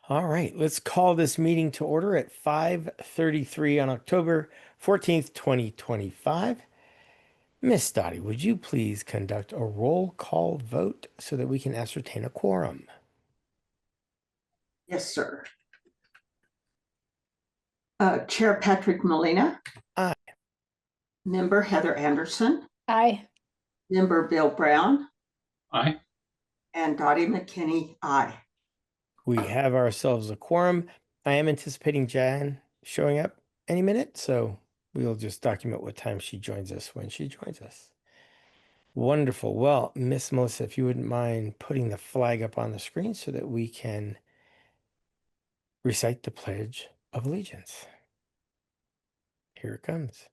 All right, let's call this meeting to order at 5:33 on October 14th, 2025. Miss Dottie, would you please conduct a roll call vote so that we can ascertain a quorum? Yes, sir. Chair Patrick Molina. Aye. Member Heather Anderson. Aye. Member Bill Brown. Aye. And Dottie McKinney, aye. We have ourselves a quorum. I am anticipating Jan showing up any minute, so we'll just document what time she joins us when she joins us. Wonderful. Well, Miss Melissa, if you wouldn't mind putting the flag up on the screen so that we can recite the Pledge of Allegiance. Here it comes.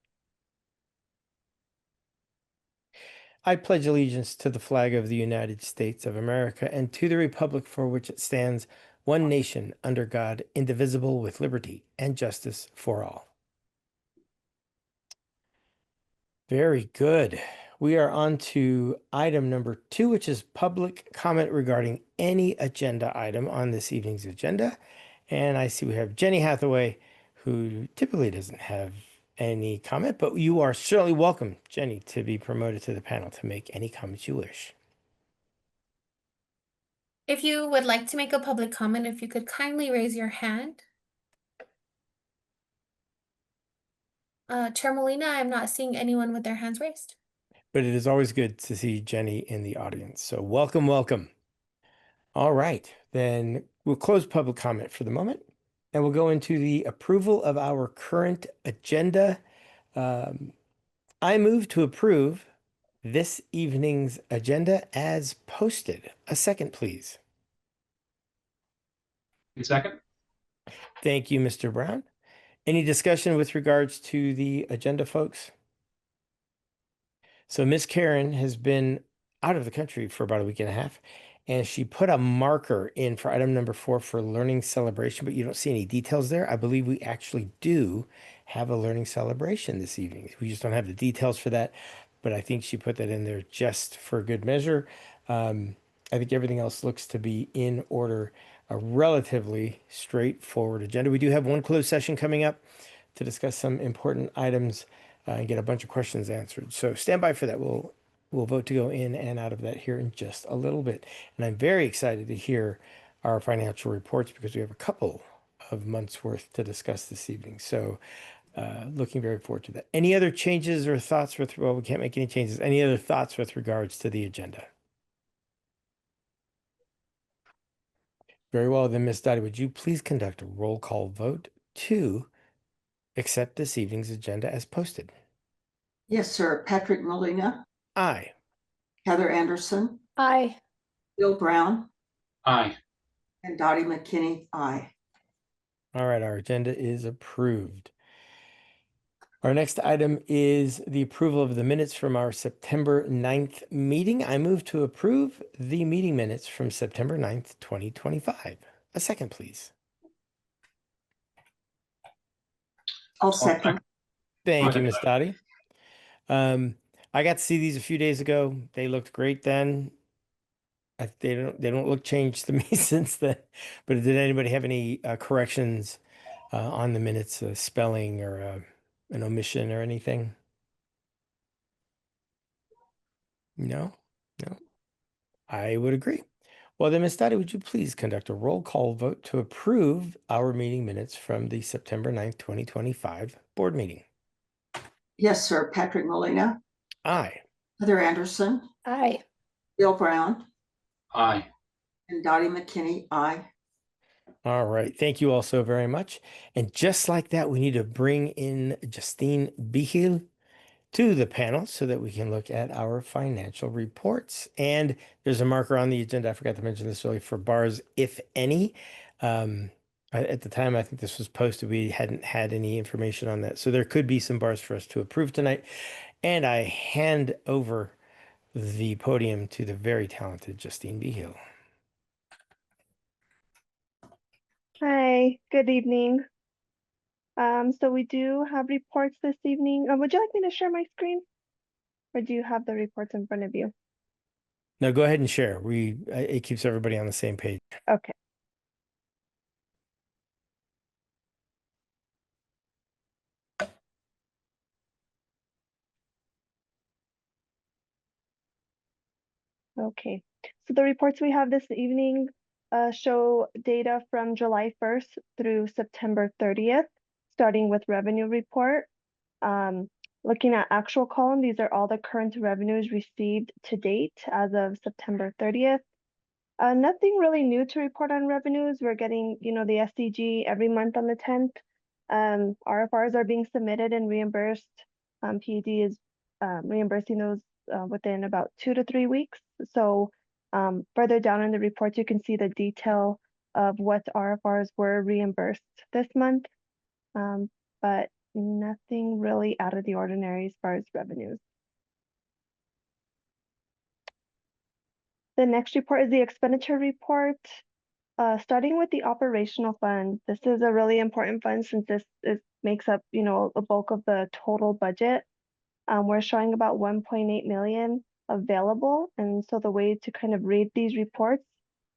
I pledge allegiance to the flag of the United States of America and to the republic for which it stands, one nation, under God, indivisible, with liberty and justice for all. Very good. We are on to item number 2, which is public comment regarding any agenda item on this evening's agenda. And I see we have Jenny Hathaway, who typically doesn't have any comment, but you are certainly welcome, Jenny, to be promoted to the panel to make any comments you wish. If you would like to make a public comment, if you could kindly raise your hand. Chair Molina, I'm not seeing anyone with their hands raised. But it is always good to see Jenny in the audience. So welcome, welcome. All right, then we'll close public comment for the moment, and we'll go into the approval of our current agenda. I move to approve this evening's agenda as posted. A second, please. Second. Thank you, Mr. Brown. Any discussion with regards to the agenda, folks? So Miss Karen has been out of the country for about a week and a half, and she put a marker in for item number 4 for learning celebration, but you don't see any details there. I believe we actually do have a learning celebration this evening. We just don't have the details for that, but I think she put that in there just for good measure. I think everything else looks to be in order. A relatively straightforward agenda. We do have one closed session coming up to discuss some important items and get a bunch of questions answered. So stand by for that. We'll vote to go in and out of that here in just a little bit. And I'm very excited to hear our financial reports because we have a couple of months worth to discuss this evening. So looking very forward to that. Any other changes or thoughts with, well, we can't make any changes. Any other thoughts with regards to the agenda? Very well, then, Ms. Dottie, would you please conduct a roll call vote to accept this evening's agenda as posted? Yes, sir. Patrick Molina. Aye. Heather Anderson. Aye. Bill Brown. Aye. And Dottie McKinney, aye. All right, our agenda is approved. Our next item is the approval of the minutes from our September 9th meeting. I move to approve the meeting minutes from September 9th, 2025. A second, please. I'll second. Thank you, Ms. Dottie. I got to see these a few days ago. They looked great then. They don't look changed to me since then. But did anybody have any corrections on the minutes, spelling or an omission or anything? No? I would agree. Well, then, Ms. Dottie, would you please conduct a roll call vote to approve our meeting minutes from the September 9th, 2025 board meeting? Yes, sir. Patrick Molina. Aye. Heather Anderson. Aye. Bill Brown. Aye. And Dottie McKinney, aye. All right. Thank you all so very much. And just like that, we need to bring in Justine Bihil to the panel so that we can look at our financial reports. And there's a marker on the agenda. I forgot to mention this earlier for bars, if any. At the time, I think this was posted, we hadn't had any information on that. So there could be some bars for us to approve tonight. And I hand over the podium to the very talented Justine Bihil. Hi, good evening. So we do have reports this evening. Would you like me to share my screen? Or do you have the reports in front of you? No, go ahead and share. It keeps everybody on the same page. Okay. Okay, so the reports we have this evening show data from July 1st through September 30th, starting with revenue report. Looking at actual column, these are all the current revenues received to date as of September 30th. Nothing really new to report on revenues. We're getting, the SDG every month on the 10th. RFRs are being submitted and reimbursed. PED is reimbursing those within about 2 to 3 weeks. So further down in the report, you can see the detail of what RFRs were reimbursed this month, but nothing really out of the ordinary as far as revenues. The next report is the expenditure report. Starting with the operational fund, this is a really important fund since this makes up, a bulk of the total budget. We're showing about 1.8 million available. And so the way to kind of read these reports,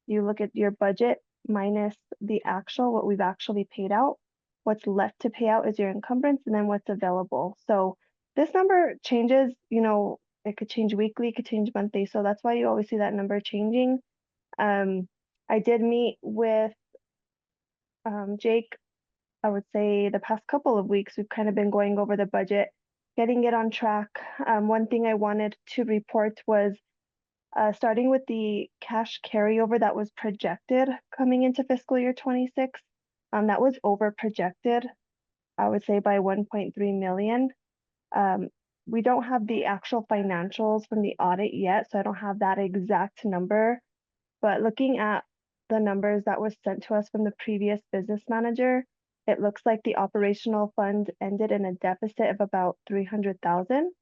you look at your budget minus the actual, what we've actually paid out. What's left to pay out is your encumbrance and then what's available. So this number changes, it could change weekly, it could change monthly. So that's why you always see that number changing. I did meet with Jake, I would say the past couple of weeks. We've kind of been going over the budget, getting it on track. One thing I wanted to report was starting with the cash carryover that was projected coming into fiscal year 26. That was over projected, I would say by 1.3 million. We don't have the actual financials from the audit yet, so I don't have that exact number. But looking at the numbers that was sent to us from the previous business manager, it looks like the operational fund ended in a deficit of about 300,000.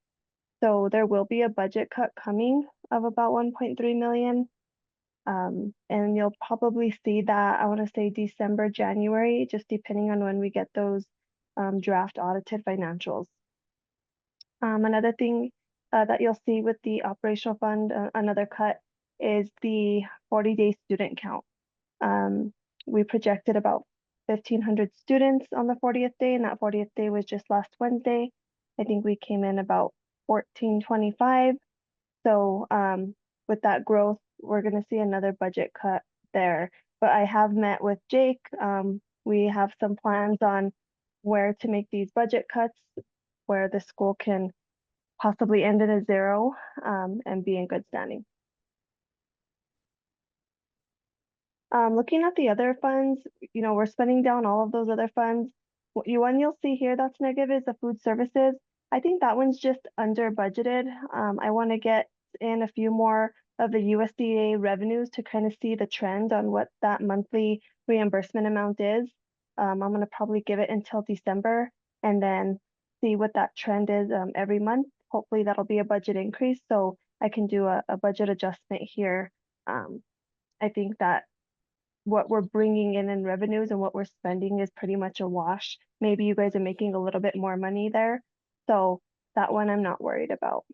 So there will be a budget cut coming of about 1.3 million. And you'll probably see that, I want to say December, January, just depending on when we get those draft audited financials. Another thing that you'll see with the operational fund, another cut, is the 40-day student count. We projected about 1,500 students on the 40th day, and that 40th day was just last Wednesday. I think we came in about 1,425. So with that growth, we're going to see another budget cut there. But I have met with Jake. We have some plans on where to make these budget cuts, where the school can possibly end at a zero and be in good standing. Looking at the other funds, we're spending down all of those other funds. One you'll see here that's negative is the food services. I think that one's just under budgeted. I want to get in a few more of the USDA revenues to kind of see the trend on what that monthly reimbursement amount is. I'm going to probably give it until December and then see what that trend is every month. Hopefully that'll be a budget increase so I can do a budget adjustment here. I think that what we're bringing in revenues and what we're spending is pretty much a wash. Maybe you guys are making a little bit more money there. So that one I'm not worried about.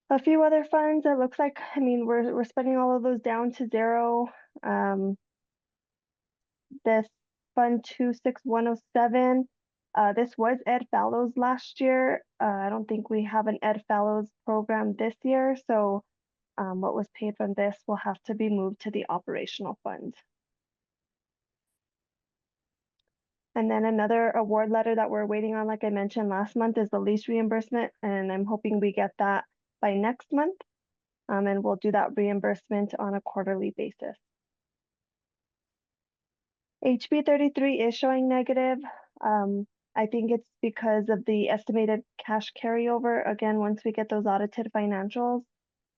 A few other funds, it looks like, we're spending all of those down to zero. This fund 26107, this was Ed Fallows last year. I don't think we have an Ed Fallows program this year. So what was paid from this will have to be moved to the operational fund. And then another award letter that we're waiting on, like I mentioned last month, is the lease reimbursement, and I'm hoping we get that by next month. And we'll do that reimbursement on a quarterly basis. HB 33 is showing negative. I think it's because of the estimated cash carryover. Again, once we get those audited financials,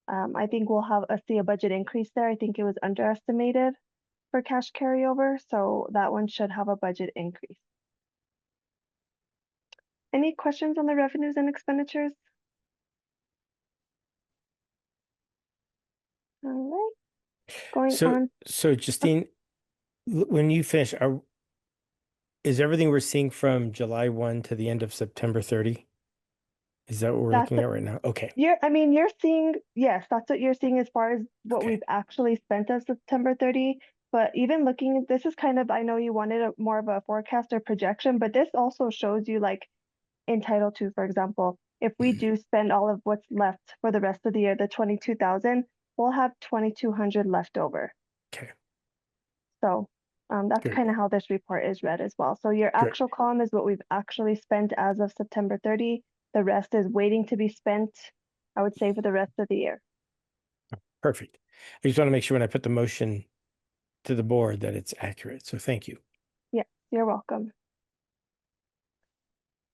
I think we'll see a budget increase there. I think it was underestimated for cash carryover, so that one should have a budget increase. Any questions on the revenues and expenditures? All right, going on. So Justine, when you finish, is everything we're seeing from July 1 to the end of September 30? Is that what we're looking at right now? Okay. You're seeing, yes, that's what you're seeing as far as what Okay. we've actually spent as September 30. But even looking at this is kind of, I know you wanted more of a forecast or projection, but this also shows you like in Title II, for example, if we do spend all of what's left for the rest of the year, the 22,000, we'll have 2,200 left over. Okay, So that's good, kind of how this report is read as well. So your good. actual column is what we've actually spent as of September 30. The rest is waiting to be spent, I would say, for the rest of the year. Perfect. I just want to make sure when I put the motion to the board that it's accurate. So thank you. Yeah, you're welcome.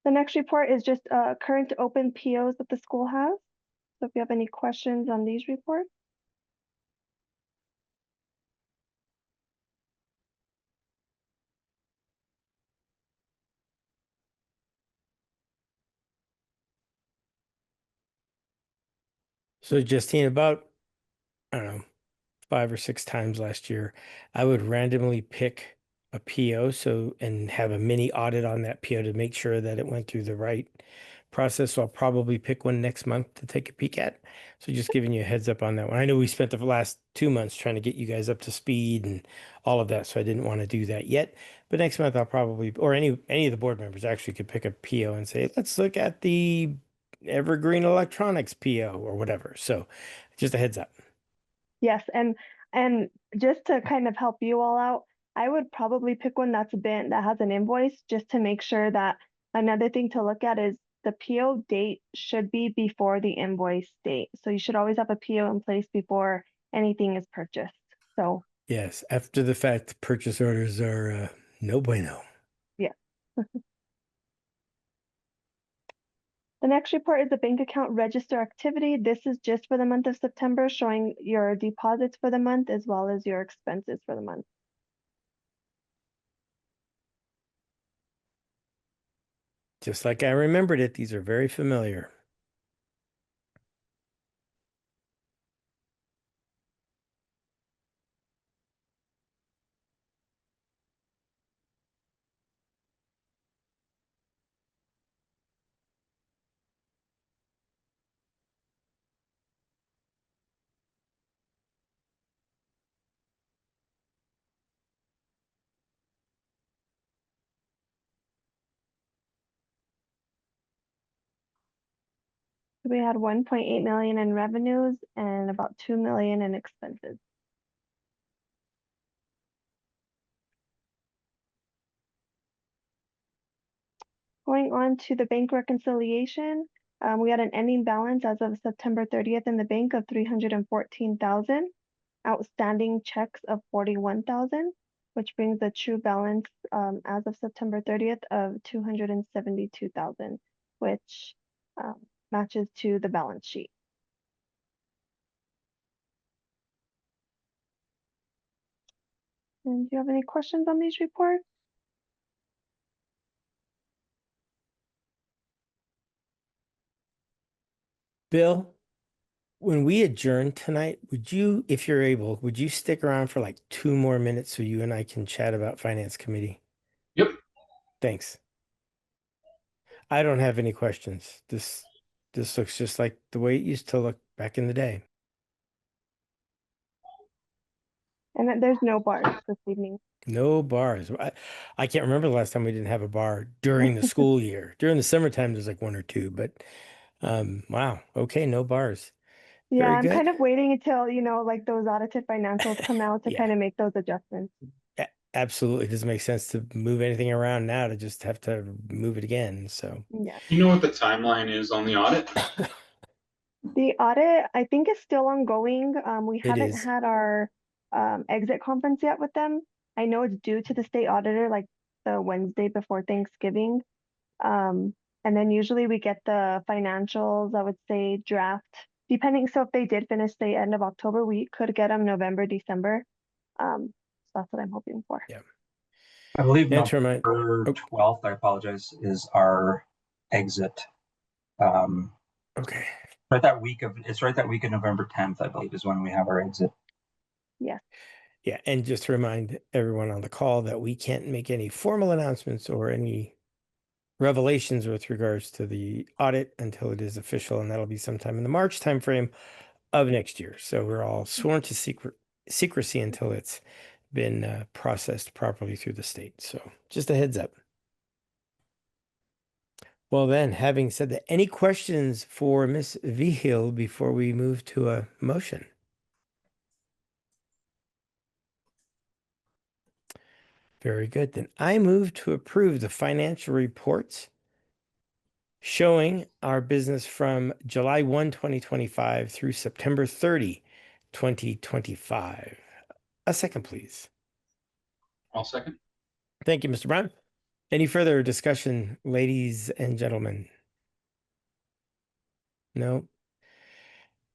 The next report is just current open POs that the school has. So if you have any questions on these reports. So Justine, about, I don't know, 5 or 6 times last year, I would randomly pick a PO and have a mini audit on that PO to make sure that it went through the right process. So I'll probably pick one next month to take a peek at. So just giving you a heads up on that one. I know we spent the last 2 months trying to get you guys up to speed and all of that, so I didn't want to do that yet. But next month I'll probably, or any of the board members actually could pick a PO and say, let's look at the Evergreen Electronics PO or whatever. So just a heads up. Yes, and just to kind of help you all out, I would probably pick one that has an invoice just to make sure that another thing to look at is the PO date should be before the invoice date. So you should always have a PO in place before anything is purchased. So Yes, after the fact, purchase orders are no bueno. yeah. The next report is the bank account register activity. This is just for the month of September, showing your deposits for the month as well as your expenses for the month. Just like I remembered it, these are very familiar. We had 1.8 million in revenues and about 2 million in expenses. Going on to the bank reconciliation, we had an ending balance as of September 30th in the bank of 314,000, outstanding checks of 41,000, which brings the true balance as of September 30th of 272,000, which matches to the balance sheet. And do you have any questions on these reports? Bill, when we adjourn tonight, would you, if you're able, would you stick around for like 2 more minutes so you and I can chat about Finance Committee? Yep. Thanks. I don't have any questions. This looks just like the way it used to look back in the day. And then there's no bars this evening. No bars. I can't remember the last time we didn't have a bar during the school year. During the summertime, there's like one or two, but wow. Okay, no bars. Yeah, Very I'm good. kind of waiting until, like those audited financials come out to Yeah, kind of make those adjustments. absolutely. It doesn't make sense to move anything around now to just have to move it again. So Yeah. You know what the timeline is on the audit? The audit, I think, is still ongoing. We it haven't is. had our exit conference yet with them. I know it's due to the state auditor like the Wednesday before Thanksgiving. And then usually we get the financials, I would say draft, depending. So if they did finish the end of October, we could get them November, December. So that's what I'm hoping for. Yeah. I believe And to remind, November 12th, I apologize, is our exit. okay. It's right that week of November 10th, I believe, is when we have our exit. Yes. Yeah, and just to remind everyone on the call that we can't make any formal announcements or any revelations with regards to the audit until it is official, and that'll be sometime in the March timeframe of next year. So we're all sworn to secrecy until it's been processed properly through the state. So just a heads up. Well then, having said that, any questions for Miss Vigil before we move to a motion? Very good. Then I move to approve the financial reports showing our business from July 1, 2025 through September 30, 2025. A second, please. I'll second. Thank you, Mr. Brown. Any further discussion, ladies and gentlemen? No?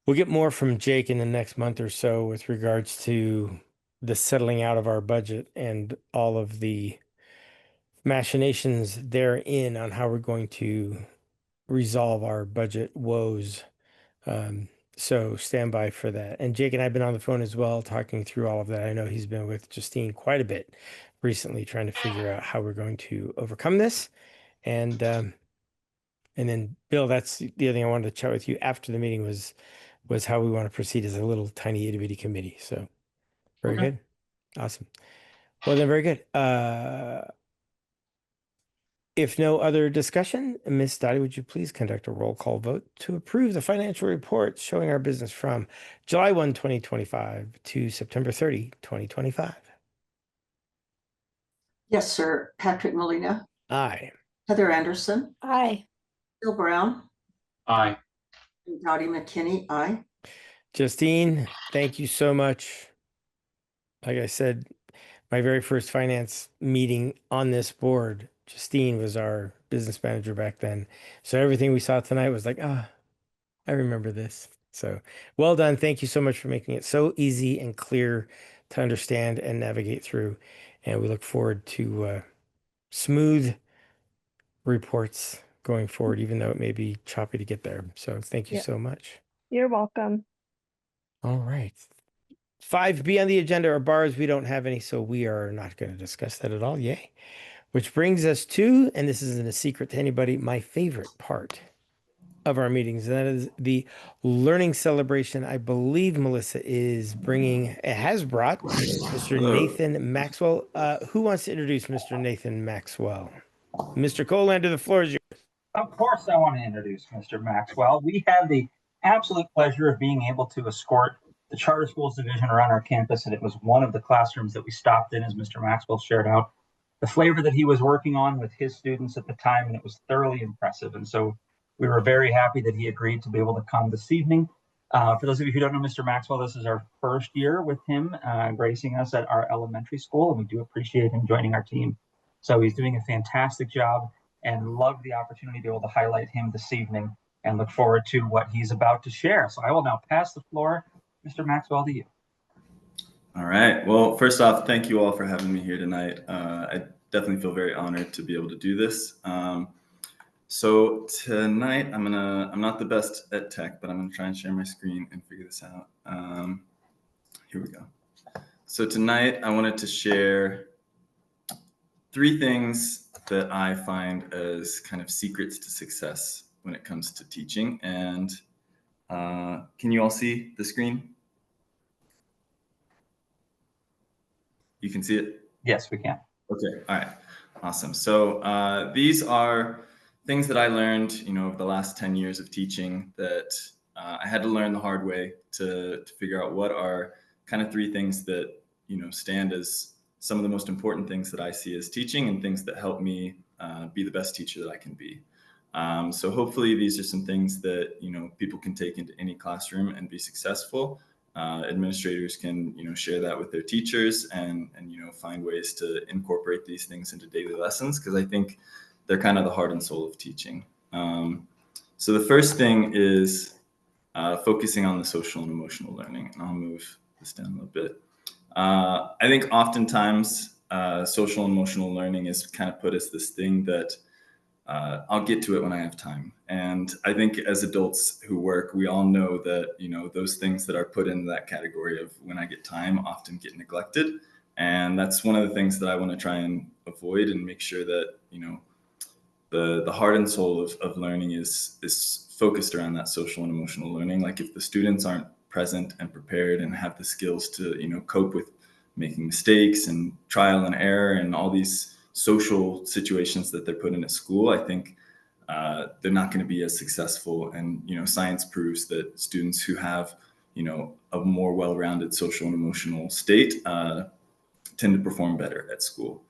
We'll get more from Jake in the next month or so with regards to the settling out of our budget and all of the machinations therein on how we're going to resolve our budget woes. Um, so stand by for that. And Jake and I have been on the phone as well, talking through all of that. I know he's been with Justine quite a bit recently, trying to figure out how we're going to overcome this. And then Bill, that's the other thing I wanted to chat with you after the meeting was how we want to proceed as a little tiny itty bitty committee. So very Okay. good. Awesome. Well then, very good. If no other discussion, Miss Dottie, would you please conduct a roll call vote to approve the financial reports showing our business from July 1, 2025 to September 30, 2025? Yes, sir. Patrick Molina, Aye. Heather Anderson, Aye. Bill Brown, Aye. and Dottie McKinney, aye. Justine, thank you so much. Like I said, my very first finance meeting on this board, Justine was our business manager back then. So everything we saw tonight was like, I remember this. So well done. Thank you so much for making it so easy and clear to understand and navigate through. And we look forward to smooth reports going forward, even though it may be choppy to get there. So thank you Yeah. so much. You're welcome. All right. 5B on the agenda are bars. We don't have any, so we are not going to discuss that at all. Yay. Which brings us to, and this isn't a secret to anybody, my favorite part of our meetings. And that is the learning celebration. I believe Melissa is bringing, has brought Mr. Hello. Nathan Maxwell. Who wants to introduce Mr. Nathan Maxwell? Mr. Colander, the floor is yours. Of course, I want to introduce Mr. Maxwell. We had the absolute pleasure of being able to escort the Charter Schools Division around our campus, and it was one of the classrooms that we stopped in, as Mr. Maxwell shared out the flavor that he was working on with his students at the time, and it was thoroughly impressive. And so we were very happy that he agreed to be able to come this evening. For those of you who don't know Mr. Maxwell, this is our first year with him gracing us at our elementary school, and we do appreciate him joining our team. So he's doing a fantastic job, and love the opportunity to be able to highlight him this evening and look forward to what he's about to share. So I will now pass the floor, Mr. Maxwell, to you. All right. Well, first off, thank you all for having me here tonight. I definitely feel very honored to be able to do this. So tonight, I'm not the best at tech, but I'm gonna try and share my screen and figure this out. Here we go. So tonight, I wanted to share 3 things that I find as kind of secrets to success when it comes to teaching. And can you all see the screen? You can see it? Yes, we can. Okay, all right, awesome. So these are things that I learned, over the last 10 years of teaching that I had to learn the hard way to figure out what are kind of 3 things that, stand as some of the most important things that I see as teaching and things that help me be the best teacher that I can be. So hopefully these are some things that, people can take into any classroom and be successful. Administrators can, share that with their teachers and find ways to incorporate these things into daily lessons, because I think they're kind of the heart and soul of teaching. So the first thing is focusing on the social and emotional learning. And I'll move this down a little bit. I think oftentimes social and emotional learning is kind of put as this thing that I'll get to it when I have time. And I think as adults who work, we all know that, those things that are put in that category of when I get time often get neglected. And that's one of the things that I want to try and avoid and make sure that, the heart and soul of learning is focused around that social and emotional learning. Like if the students aren't present and prepared and have the skills to, cope with making mistakes and trial and error and all these social situations that they're put in at school, I think they're not going to be as successful. And, science proves that students who have, a more well-rounded social and emotional state tend to perform better at school.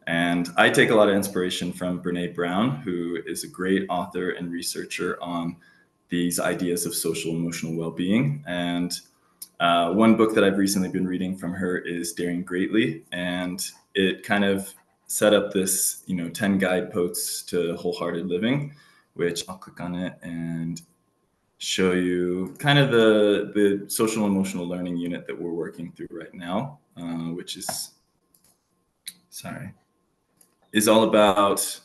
And I take a lot of inspiration from Brene Brown, who is a great author and researcher on these ideas of social emotional well-being. And one book that I've recently been reading from her is Daring Greatly, and it kind of set up this, 10 guideposts to wholehearted living, which I'll click on it and show you kind of the social emotional learning unit that we're working through right now, which is all about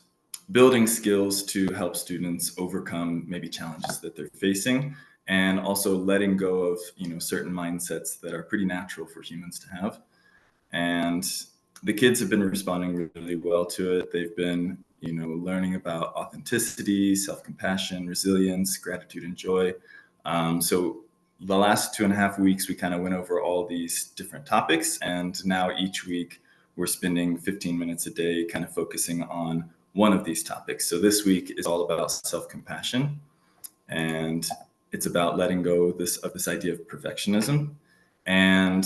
building skills to help students overcome maybe challenges that they're facing, and also letting go of, certain mindsets that are pretty natural for humans to have. And the kids have been responding really well to it. They've been, learning about authenticity, self-compassion, resilience, gratitude, and joy. So the last 2.5 weeks, we kind of went over all these different topics, and now each week we're spending 15 minutes a day kind of focusing on one of these topics. So this week is all about self-compassion, and it's about letting go of this idea of perfectionism, and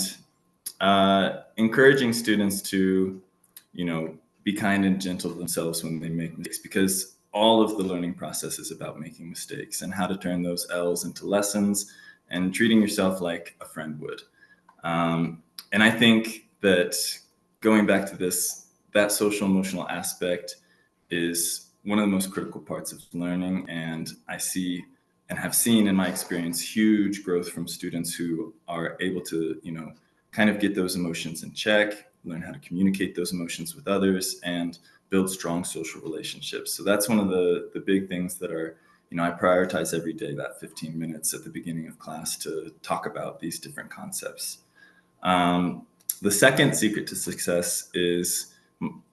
encouraging students to, be kind and gentle to themselves when they make mistakes, because all of the learning process is about making mistakes and how to turn those L's into lessons and treating yourself like a friend would. And I think that going back to this, that social emotional aspect is one of the most critical parts of learning. And I see and have seen in my experience huge growth from students who are able to, kind of get those emotions in check, learn how to communicate those emotions with others, and build strong social relationships. So that's one of the big things that are, I prioritize every day, that 15 minutes at the beginning of class to talk about these different concepts. The second secret to success is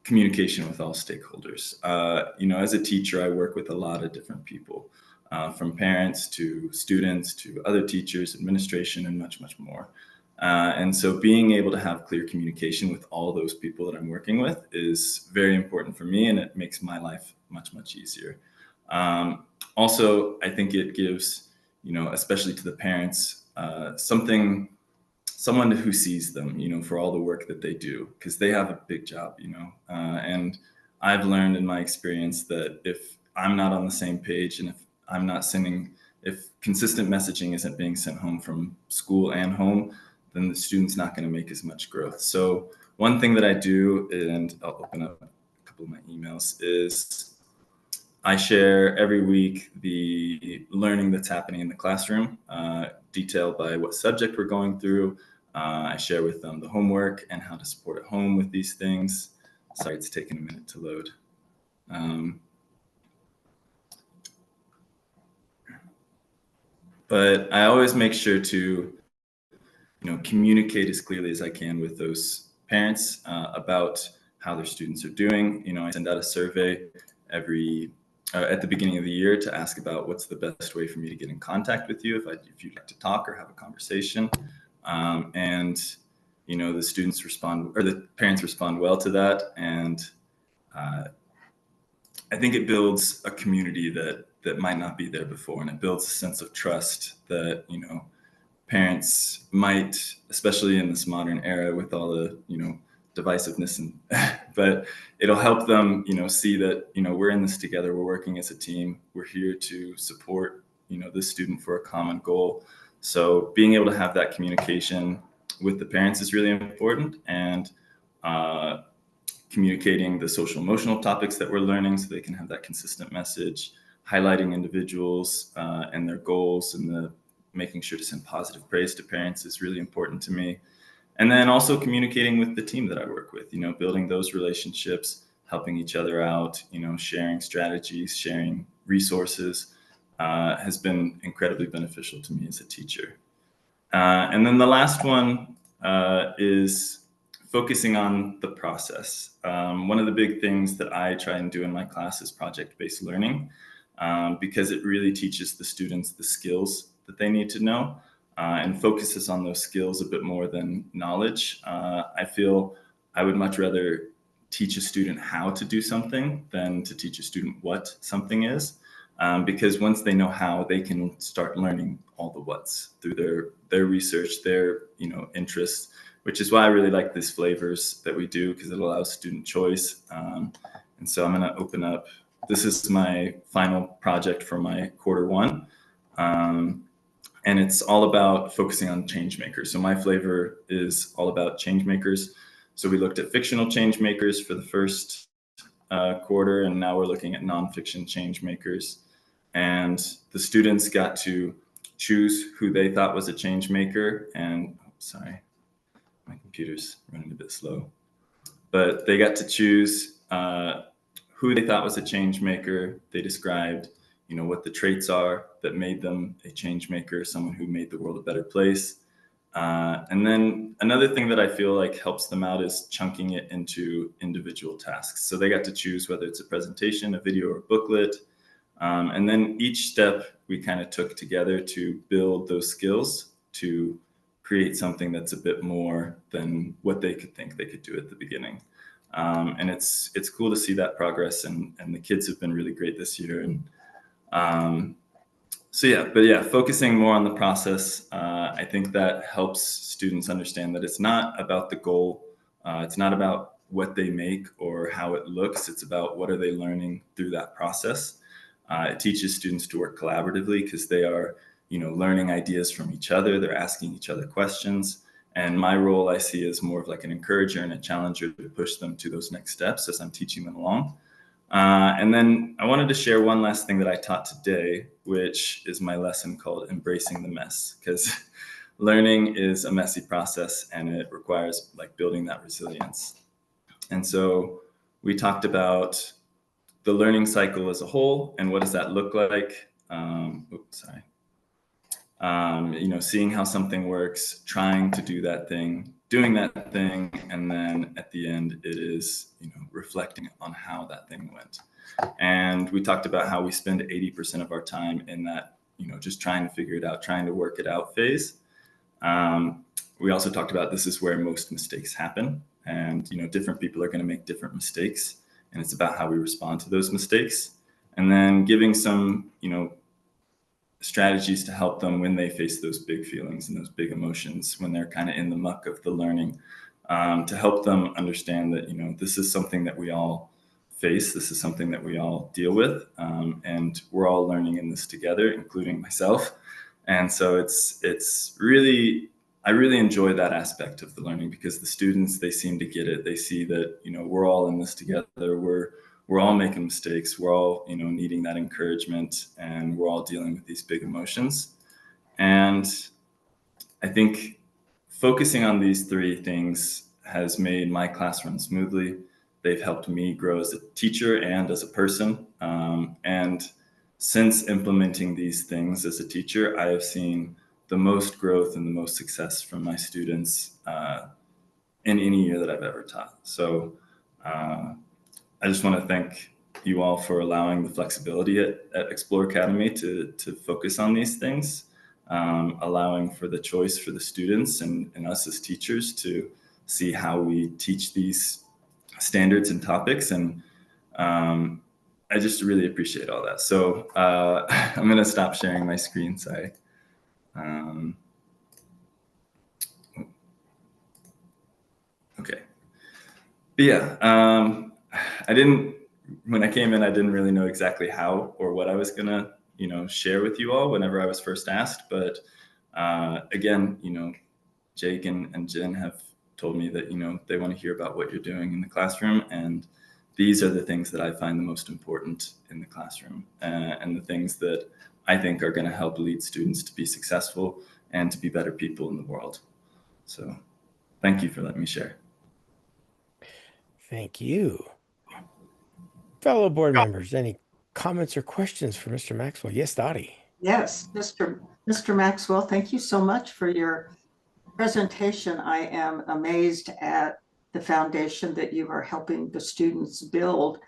communication with all stakeholders. As a teacher, I work with a lot of different people, from parents to students to other teachers, administration, and much, much more. And so being able to have clear communication with all those people that I'm working with is very important for me, and it makes my life much, much easier. Also, I think it gives, especially to the parents, someone who sees them, for all the work that they do, because they have a big job, and I've learned in my experience that if I'm not on the same page, and if consistent messaging isn't being sent home from school and home, then the student's not going to make as much growth. So one thing that I do, and I'll open up a couple of my emails, is I share every week the learning that's happening in the classroom, detailed by what subject we're going through. I share with them the homework and how to support at home with these things. Sorry, it's taking a minute to load. But I always make sure to, communicate as clearly as I can with those parents about how their students are doing. I send out a survey at the beginning of the year to ask about what's the best way for me to get in contact with you if you'd like to talk or have a conversation. And the students respond, or the parents respond well to that. And I think it builds a community that might not be there before, and it builds a sense of trust that, parents might, especially in this modern era with all the, divisiveness, and but it'll help them, see that, we're in this together, we're working as a team, we're here to support, this student for a common goal. So being able to have that communication with the parents is really important, and communicating the social emotional topics that we're learning so they can have that consistent message, highlighting individuals and their goals, and making sure to send positive praise to parents is really important to me. And then also communicating with the team that I work with, building those relationships, helping each other out, sharing strategies, sharing resources has been incredibly beneficial to me as a teacher. And then the last one is focusing on the process. One of the big things that I try and do in my class is project-based learning, because it really teaches the students the skills that they need to know, and focuses on those skills a bit more than knowledge. I feel I would much rather teach a student how to do something than to teach a student what something is. because once they know how, they can start learning all the what's through their research, their interests, which is why I really like these flavors that we do, because it allows student choice. And so I'm going to open up. This is my final project for my Q1. And it's all about focusing on change makers. So my flavor is all about change makers. So we looked at fictional change makers for the first quarter, and now we're looking at nonfiction change makers. And the students got to choose who they thought was a change maker. And sorry, my computer's running a bit slow. But they got to choose who they thought was a change maker. They described what the traits are that made them a change maker, someone who made the world a better place. And then another thing that I feel like helps them out is chunking it into individual tasks. So they got to choose whether it's a presentation, a video, or a booklet. And then each step we kind of took together to build those skills to create something that's a bit more than what they could think they could do at the beginning. And it's cool to see that progress, and the kids have been really great this year. And focusing more on the process, I think that helps students understand that it's not about the goal. It's not about what they make or how it looks. It's about what are they learning through that process. It teaches students to work collaboratively because they are, learning ideas from each other. They're asking each other questions. And my role I see as more of like an encourager and a challenger to push them to those next steps as I'm teaching them along. And then I wanted to share one last thing that I taught today, which is my lesson called Embracing the Mess, because learning is a messy process and it requires like building that resilience. And so we talked about the learning cycle as a whole and what does that look like? Seeing how something works, trying to do that thing, doing that thing, and then at the end it is, reflecting on how that thing went. And we talked about how we spend 80% of our time in that, just trying to figure it out, trying to work it out phase. We also talked about this is where most mistakes happen, and different people are going to make different mistakes, and it's about how we respond to those mistakes, and then giving some, strategies to help them when they face those big feelings and those big emotions, when they're kind of in the muck of the learning, to help them understand that, this is something that we all face. This is something that we all deal with. And we're all learning in this together, including myself. And so it's really, I really enjoy that aspect of the learning because the students, they seem to get it. They see that, we're all in this together. We're all making mistakes. We're all, needing that encouragement, and we're all dealing with these big emotions. And I think focusing on these three things has made my class run smoothly. They've helped me grow as a teacher and as a person. And since implementing these things as a teacher, I have seen the most growth and the most success from my students in any year that I've ever taught. So I just want to thank you all for allowing the flexibility at Explore Academy to focus on these things, allowing for the choice for the students and us as teachers to see how we teach these standards and topics. And I just really appreciate all that. So I'm going to stop sharing my screen, sorry. Okay. But yeah, when I came in, I didn't really know exactly how or what I was gonna, share with you all whenever I was first asked. But again, Jake and Jen have told me that, they want to hear about what you're doing in the classroom. And these are the things that I find the most important in the classroom, and the things that I think are going to help lead students to be successful and to be better people in the world. So thank you for letting me share. Thank you. Fellow board members, any comments or questions for Mr. Maxwell? Yes, Dottie. Yes, Mr. Maxwell, thank you so much for your presentation. I am amazed at the foundation that you are helping the students build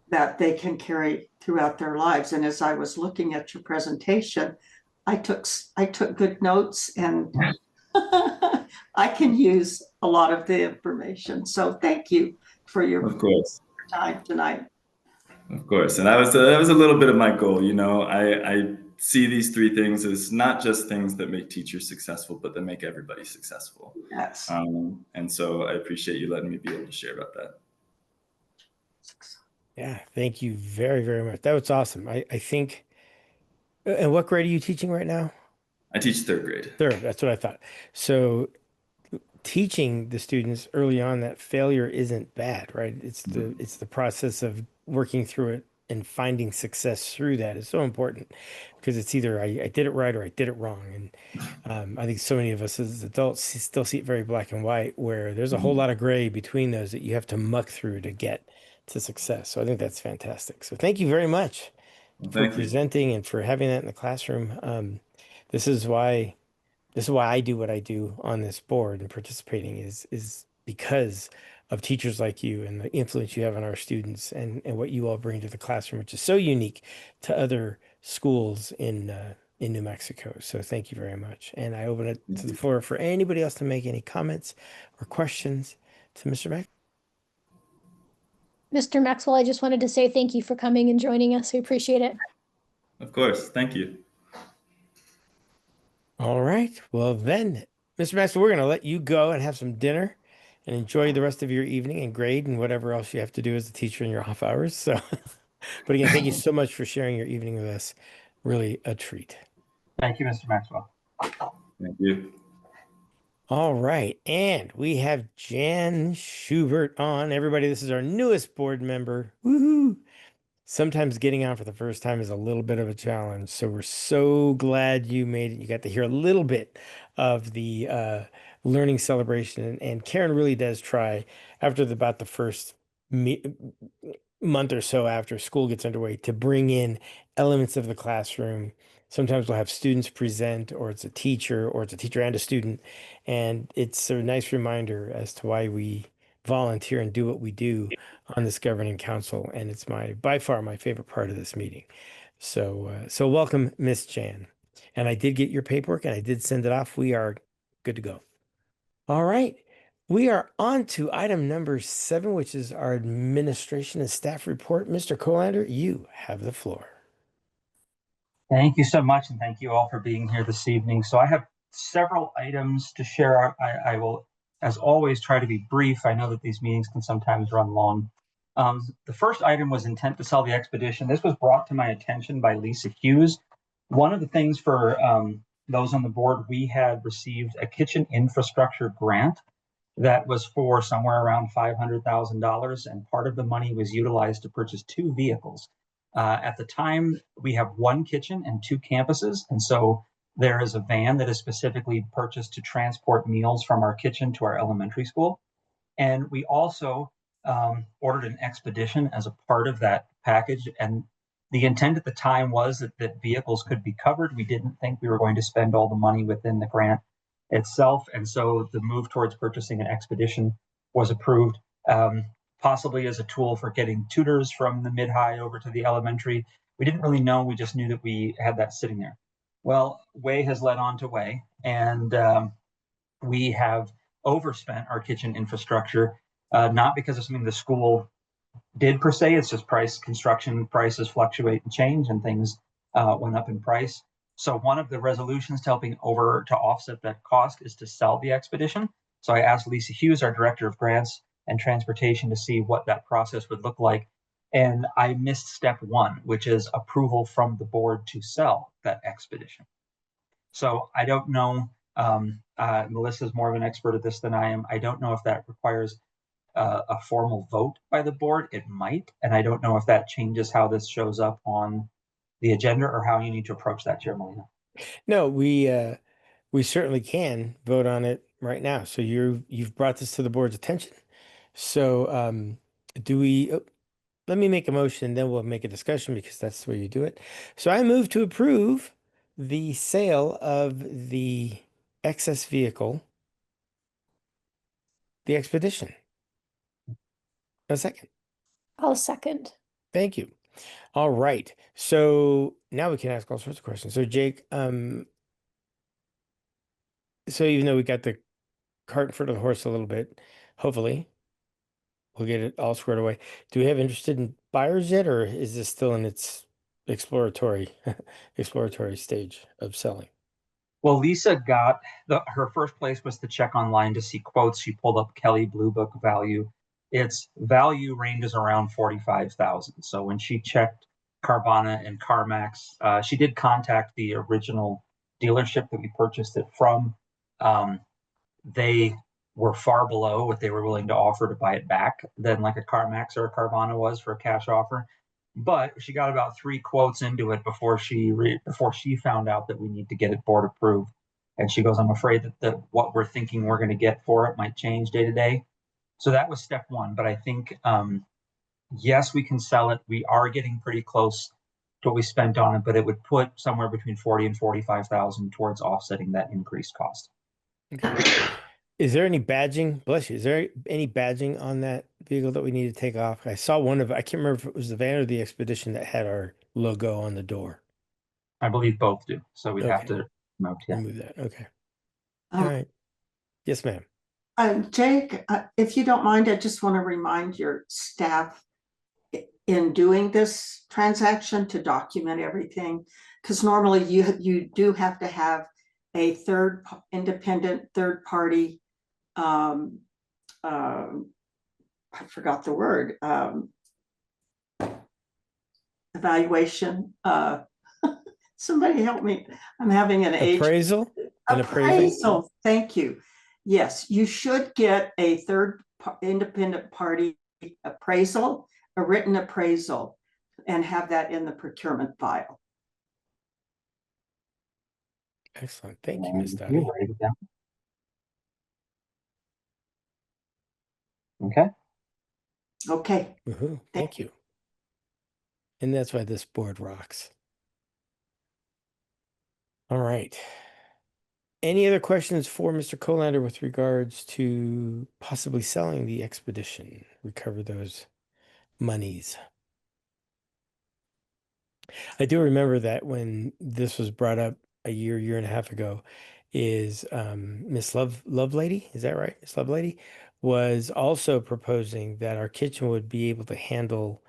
that they can carry throughout their lives. And as I was looking at your presentation, I took good notes, and I can use a lot of the information. So thank you for your Of course. time tonight. Of course, and that was a little bit of my goal. You know, I see these three things as not just things that make teachers successful, but that make everybody successful. Yes. And so I appreciate you letting me be able to share about that. Yeah, thank you very, very much. That was awesome. I think, and what grade are you teaching right now? I teach third grade. Third, that's what I thought. So teaching the students early on that failure isn't bad, right? It's the process of working through it and finding success through that is so important because it's either I did it right or I did it wrong. And I think so many of us as adults still see it very black and white, where there's a whole lot of gray between those that you have to muck through to get to success. So I think that's fantastic. So thank you very much Well, for thank you. presenting and for having that in the classroom. This is why this is why I do what I do on this board and participating is because of teachers like you and the influence you have on our students and what you all bring to the classroom, which is so unique to other schools in New Mexico. So thank you very much. And I open it to the floor for anybody else to make any comments or questions to Mr. Mack. Mr. Maxwell, I just wanted to say thank you for coming and joining us. We appreciate it. Of course, thank you. All right. Well then, Mr. Master, we're gonna let you go and have some dinner and enjoy the rest of your evening and grade and whatever else you have to do as a teacher in your off hours. So, but again, thank you so much for sharing your evening with us. Really a treat. Thank you, Mr. Maxwell. Thank you. All right. And we have Jan Schubert on. Everybody, this is our newest board member. Woohoo! Sometimes getting on for the first time is a little bit of a challenge. So we're so glad you made it. You got to hear a little bit of the learning celebration. And Karen really does try after about the first month or so after school gets underway to bring in elements of the classroom. Sometimes we'll have students present, or it's a teacher, or it's a teacher and a student. And it's a nice reminder as to why we volunteer and do what we do on this governing council, and it's by far my favorite part of this meeting. So welcome, Miss Jan. And I did get your paperwork, and I did send it off. We are good to go. All right, we are on to item number 7, which is our administration and staff report. Mr. Colander, you have the floor. Thank you so much, and thank you all for being here this evening. So I have several items to share. I will, as always, try to be brief. I know that these meetings can sometimes run long. The first item was intent to sell the expedition. This was brought to my attention by Lisa Hughes. One of the things for those on the board, we had received a kitchen infrastructure grant that was for somewhere around $500,000, and part of the money was utilized to purchase 2 vehicles. At the time, we have 1 kitchen and 2 campuses, and so there is a van that is specifically purchased to transport meals from our kitchen to our elementary school. And we also ordered an expedition as a part of that package. And the intent at the time was that vehicles could be covered. We didn't think we were going to spend all the money within the grant itself. And so the move towards purchasing an expedition was approved, possibly as a tool for getting tutors from the mid-high over to the elementary. We didn't really know. We just knew that we had that sitting there. Well, way has led on to way, and we have overspent our kitchen infrastructure, not because of something the school did per se. It's just construction prices fluctuate and change, and things went up in price. So one of the resolutions to offset that cost is to sell the expedition. So I asked Lisa Hughes, our director of grants and transportation, to see what that process would look like. And I missed step 1, which is approval from the board to sell that expedition. So I don't know. Melissa's more of an expert at this than I am. I don't know if that requires a formal vote by the board. It might, and I don't know if that changes how this shows up on the agenda or how you need to approach that, Chair Molina. No, we certainly can vote on it right now. So you've brought this to the board's attention. So do we? Let me make a motion, then we'll make a discussion because that's the way you do it. So I move to approve the sale of the excess vehicle, the Expedition. A second. I'll second. Thank you. All right. So now we can ask all sorts of questions. So Jake, so even though we got the cart in front of the horse a little bit, hopefully we'll get it all squared away. Do we have interested in buyers yet, or is this still in its exploratory exploratory stage of selling? Well, Lisa got her first place was to check online to see quotes. She pulled up Kelly Blue Book value. Its value ranges around 45,000. So when she checked Carvana and CarMax, she did contact the original dealership that we purchased it from. They were far below what they were willing to offer to buy it back than like a CarMax or a Carvana was for a cash offer. But she got about 3 quotes into it before she found out that we need to get it board approved. And she goes, I'm afraid that what we're thinking we're going to get for it might change day to day. So that was step one. But I think, yes, we can sell it. We are getting pretty close to what we spent on it, but it would put somewhere between 40 and 45,000 towards offsetting that increased cost. Okay. Is there any badging? Bless you. Is there any badging on that vehicle that we need to take off? I saw one of, I can't remember if it was the van or the Expedition that had our logo on the door. I believe both do. So we'd have Okay. to note, yeah. Remove that. Okay. All right. Yes, ma'am. Jake, if you don't mind, I just want to remind your staff in doing this transaction to document everything, because normally you do have to have a independent third party. I forgot the word. Evaluation. Somebody help me. I'm having an Appraisal? An appraisal. Thank you. Yes, you should get a independent party appraisal, a written appraisal, and have that in the procurement file. Excellent. Thank you, Ms. Dottie. You write it down. Okay. Okay. Woohoo. Thank you. And that's why this board rocks. All right. Any other questions for Mr. Colander with regards to possibly selling the Expedition, recover those monies? I do remember that when this was brought up a year and a half ago, is Miss Lovelady, is that right? Miss Lovelady was also proposing that our kitchen would be able to handle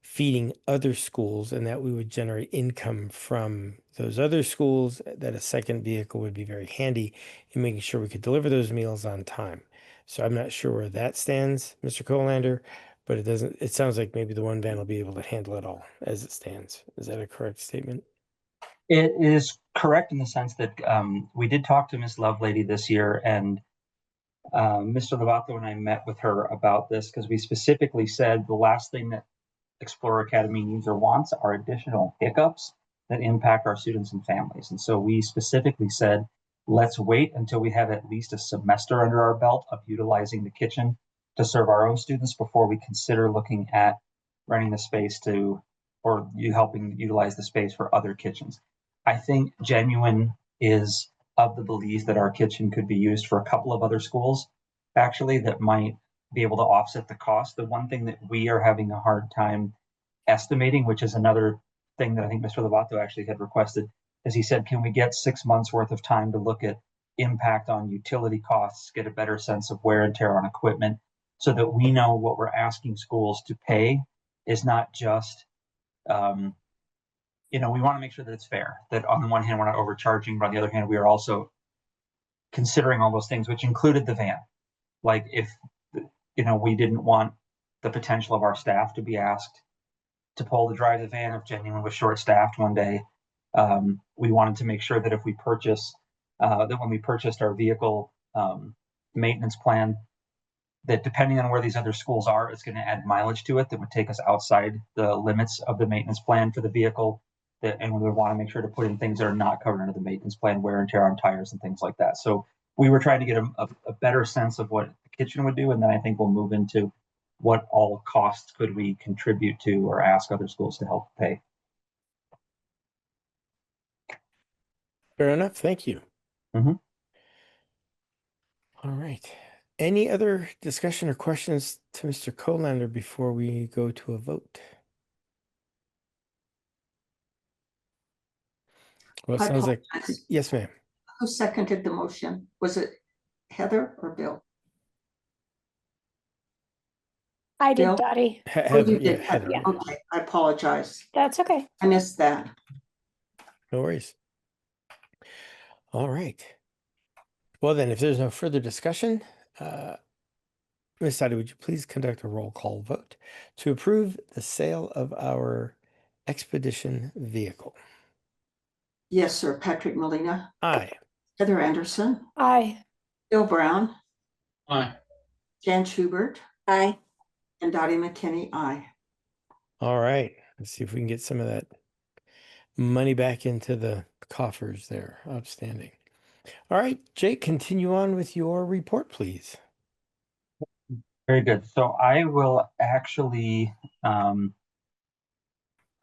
feeding other schools and that we would generate income from those other schools, that a second vehicle would be very handy in making sure we could deliver those meals on time. So I'm not sure where that stands, Mr. Colander, but it sounds like maybe the one van will be able to handle it all as it stands. Is that a correct statement? It is correct in the sense that we did talk to Miss Lovelady this year, and Mr. Lovato and I met with her about this because we specifically said the last thing that Explorer Academy needs or wants are additional hiccups that impact our students and families. And so we specifically said, let's wait until we have at least a semester under our belt of utilizing the kitchen to serve our own students before we consider looking at renting the space to, or you helping utilize the space for other kitchens. I think Genuine is of the belief that our kitchen could be used for a couple of other schools, actually, that might be able to offset the cost. The one thing that we are having a hard time estimating, which is another thing that I think Mr. Lovato actually had requested, is he said, can we get 6 months worth of time to look at impact on utility costs, get a better sense of wear and tear on equipment, so that we know what we're asking schools to pay is not just, we want to make sure that it's fair, that on the one hand, we're not overcharging, but on the other hand, we are also considering all those things, which included the van. Like if, we didn't want the potential of our staff to be asked to pull to drive the van if Genuine was short-staffed one day. We wanted to make sure that if we purchase, that when we purchased our vehicle maintenance plan, that depending on where these other schools are, it's going to add mileage to it that would take us outside the limits of the maintenance plan for the vehicle. And we would want to make sure to put in things that are not covered under the maintenance plan, wear and tear on tires and things like that. So we were trying to get a better sense of what the kitchen would do. And then I think we'll move into what all costs could we contribute to or ask other schools to help pay. Fair enough. Thank you. Mhm. All right. Any other discussion or questions to Mr. Colander before we go to a vote? Well, it I sounds like, apologize. yes, ma'am. Who seconded the motion? Was it Heather or Bill? I did, Bill? Dottie. Oh, Heather, you yeah, did. Heather. Yeah. Okay, I apologize. That's okay. I missed that. No worries. All right. Well, then, if there's no further discussion, Ms. Dottie, would you please conduct a roll call vote to approve the sale of our expedition vehicle? Yes, sir. Patrick Molina, Aye. Heather Anderson, Aye. Bill Brown, Aye. Jan Schubert, Aye. and Dottie McKinney, aye. All right. Let's see if we can get some of that money back into the coffers there. Outstanding. All right, Jake, continue on with your report, please. Very good. So I will actually,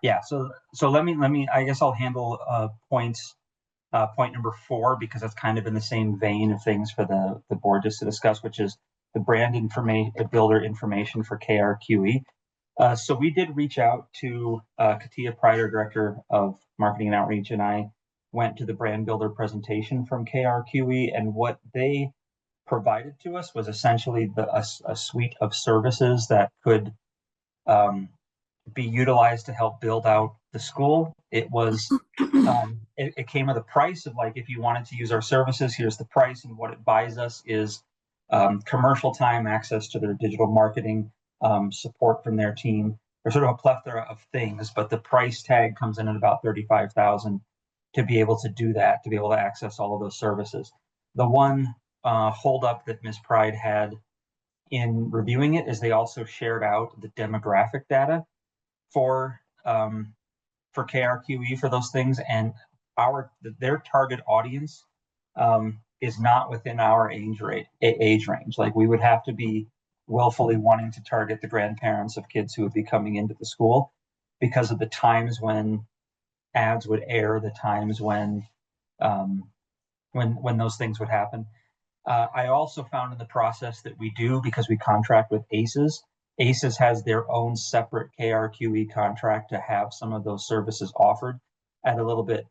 yeah. So let me. I guess I'll handle point number 4 because that's kind of in the same vein of things for the board just to discuss, which is the brand information, the builder information for KRQE. So we did reach out to Katia Pryder, Director of Marketing and Outreach, and I went to the brand builder presentation from KRQE, and what they provided to us was essentially a suite of services that could be utilized to help build out the school. It was it came with a price of like, if you wanted to use our services, here's the price, and what it buys us is commercial time, access to their digital marketing, support from their team. There's sort of a plethora of things, but the price tag comes in at about $35,000 to be able to do that, to be able to access all of those services. The one holdup that Ms. Pride had in reviewing it is they also shared out the demographic data for KRQE for those things, and their target audience is not within our age range. Like, we would have to be willfully wanting to target the grandparents of kids who would be coming into the school because of the times when ads would air, the times when those things would happen. I also found in the process that we do, because we contract with ACES. ACES has their own separate KRQE contract to have some of those services offered at a little bit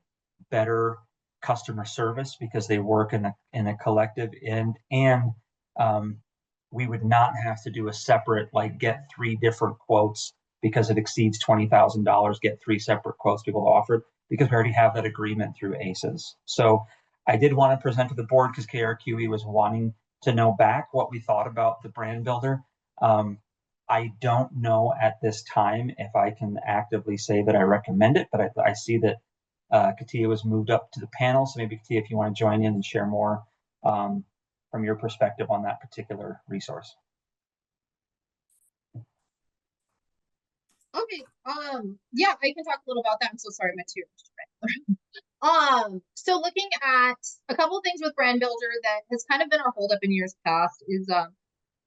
better customer service because they work in a collective, and we would not have to do a separate, like, get 3 different quotes because it exceeds $20,000, get 3 separate quotes to be able to offer it, because we already have that agreement through ACES. So I did want to present to the board because KRQE was wanting to know back what we thought about the brand builder. I don't know at this time if I can actively say that I recommend it, but I see that Katia was moved up to the panel. So maybe, Katia, if you want to join in and share more from your perspective on that particular resource. Okay. Yeah, I can talk a little about that. I'm so sorry, my tears just ran. So looking at a couple of things with Brand Builder that has kind of been our holdup in years past is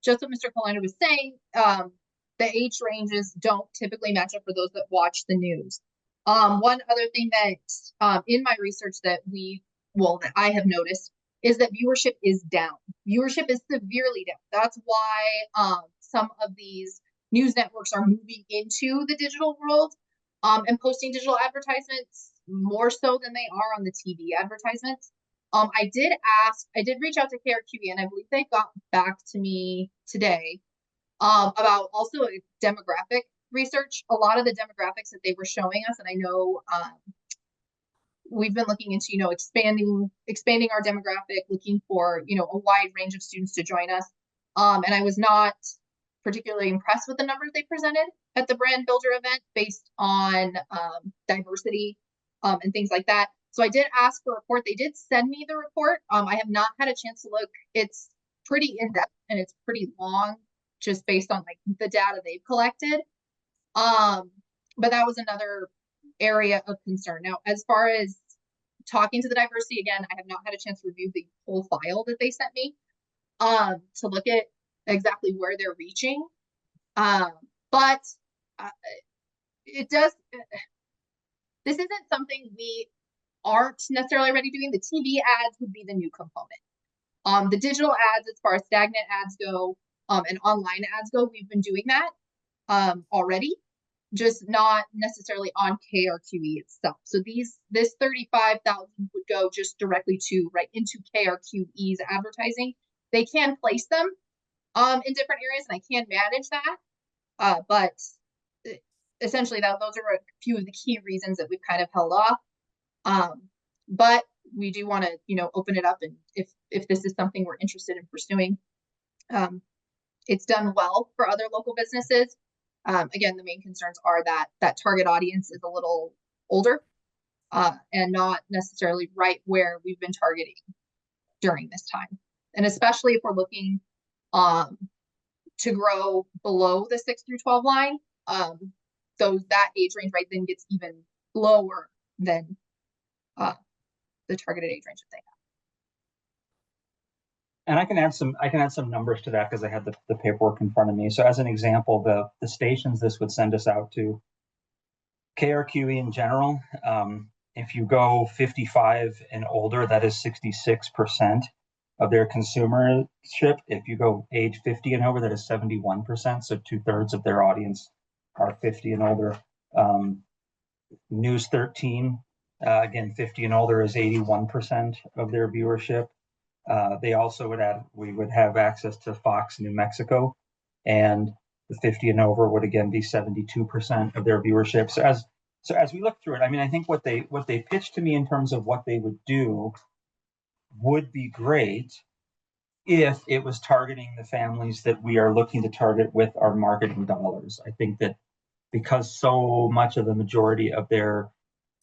just what Mr. Colina was saying. The age ranges don't typically match up for those that watch the news. One other thing that in my research that that I have noticed is that viewership is down. Viewership is severely down. That's why some of these news networks are moving into the digital world and posting digital advertisements more so than they are on the TV advertisements. I did reach out to KRQE, and I believe they got back to me today about also demographic research. A lot of the demographics that they were showing us, and I know we've been looking into, expanding our demographic, looking for, a wide range of students to join us. And I was not particularly impressed with the numbers they presented at the Brand Builder event based on diversity and things like that. So I did ask for a report. They did send me the report. I have not had a chance to look. It's pretty in-depth and it's pretty long, just based on like the data they've collected. But that was another area of concern. Now, as far as talking to the diversity, again, I have not had a chance to review the whole file that they sent me to look at exactly where they're reaching. But it does, this isn't something we aren't necessarily already doing. The TV ads would be the new component. The digital ads, as far as stagnant ads go, and online ads go, we've been doing that already, just not necessarily on KRQE itself. So this 35,000 would go just directly right into KRQE's advertising. They can place them in different areas, and I can manage that. But essentially, those are a few of the key reasons that we've kind of held off. But we do want to, open it up, and if this is something we're interested in pursuing, it's done well for other local businesses. Again, the main concerns are that target audience is a little older, and not necessarily right where we've been targeting during this time. And especially if we're looking to grow below the 6 through 12 line, that age range right then gets even lower than the targeted age range that they have. And I can add some numbers to that because I had the paperwork in front of me. So as an example, the stations this would send us out to, KRQE in general, if you go 55 and older, that is 66% of their consumership. If you go age 50 and over, that is 71%. So 2/3 of their audience are 50 and older. News 13, again, 50 and older is 81% of their viewership. They also we would have access to Fox New Mexico, and the 50 and over would again be 72% of their viewership. So as we look through it, I mean, I think what they pitched to me in terms of what they would do would be great if it was targeting the families that we are looking to target with our marketing dollars. I think that because so much of the majority of their,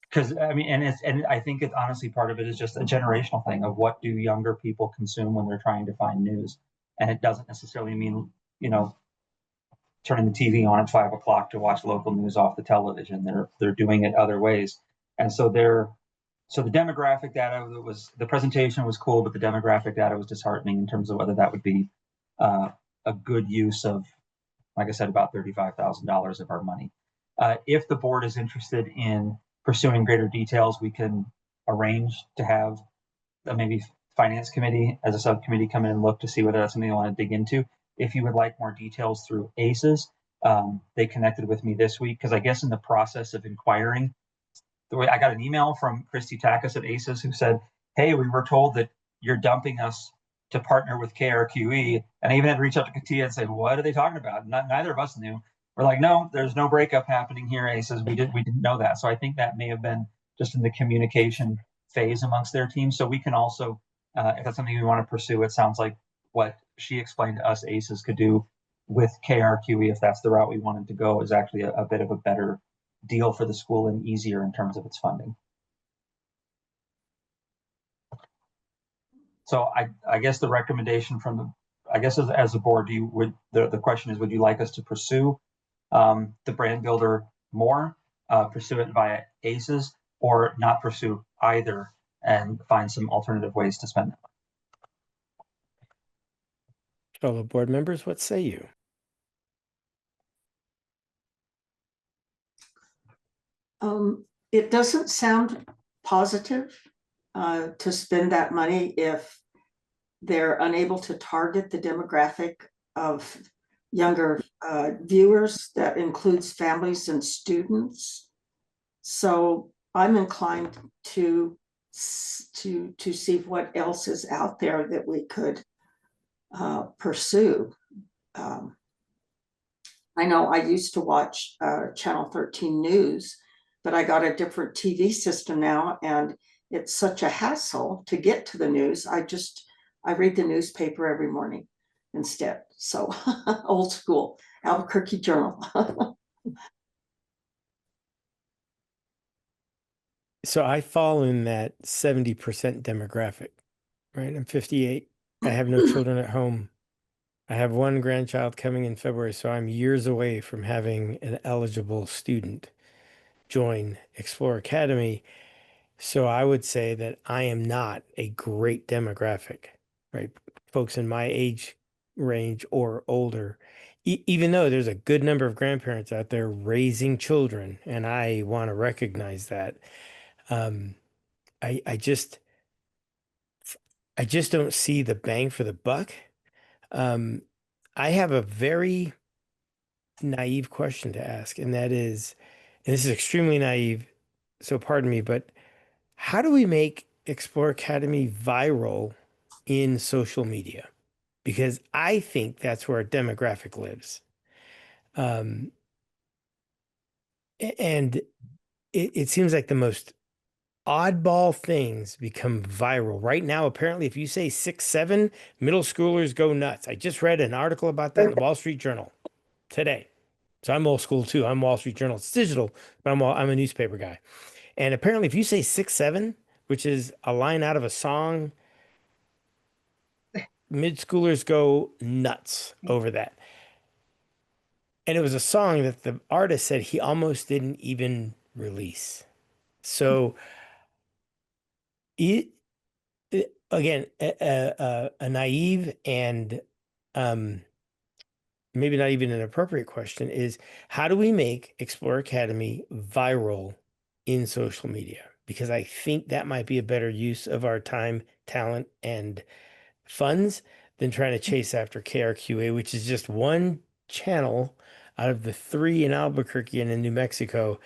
because I mean, and I think it honestly, part of it is just a generational thing of what do younger people consume when they're trying to find news, and it doesn't necessarily mean turning the TV on at 5 o'clock to watch local news off the television. They're doing it other ways, and so the demographic data the presentation was cool, but the demographic data was disheartening in terms of whether that would be a good use of, like I said, about $35,000 of our money. If the board is interested in pursuing greater details, we can arrange to have maybe finance committee as a subcommittee come in and look to see whether that's something you want to dig into. If you would like more details through ACES, they connected with me this week because I guess in the process of inquiring, I got an email from Christy Takis at ACES who said, "Hey, we were told that you're dumping us to partner with KRQE," and I even had to reach out to Katia and say, "What are they talking about?" Neither of us knew. We're like, "No, there's no breakup happening here, ACES. We didn't know that." So I think that may have been just in the communication phase amongst their team. So we can also, if that's something we want to pursue, it sounds like what she explained to us ACES could do with KRQE, if that's the route we wanted to go, is actually a bit of a better deal for the school and easier in terms of its funding. So I guess the recommendation as a board, the question is, would you like us to pursue the brand builder more, pursue it via ACES, or not pursue either and find some alternative ways to spend it? Fellow board members, what say you? It doesn't sound positive to spend that money if they're unable to target the demographic of younger viewers. That includes families and students. So I'm inclined to see what else is out there that we could pursue. I know I used to watch Channel 13 News, but I got a different TV system now, and it's such a hassle to get to the news. I read the newspaper every morning instead. So old school, Albuquerque Journal. So I fall in that 70% demographic, right? I'm 58. I have no children at home. I have one grandchild coming in February, so I'm years away from having an eligible student join Explore Academy. So I would say that I am not a great demographic, right? Folks in my age range or older, even though there's a good number of grandparents out there raising children, and I want to recognize that. Um, I, I just, I just don't see the bang for the buck. Um, I have a very naive question to ask, and that is, and this is extremely naive, so pardon me, but how do we make Explore Academy viral in social media? Because I think that's where our demographic lives. Um, and it seems like the most oddball things become viral. Right now, apparently, if you say 6'7", middle schoolers go nuts. I just read an article about that in the Wall Street Journal today. So I'm old school too. I'm Wall Street Journal. It's digital, but I'm a newspaper guy. And apparently, if you say 6'7", which is a line out of a song, mid schoolers go nuts over that. And it was a song that the artist said he almost didn't even release. So it, again, a naive and um, maybe not even an appropriate question is how do we make Explore Academy viral in social media? Because I think that might be a better use of our time, talent, and funds than trying to chase after KRQA, which is just one channel out of the three in Albuquerque and in New Mexico.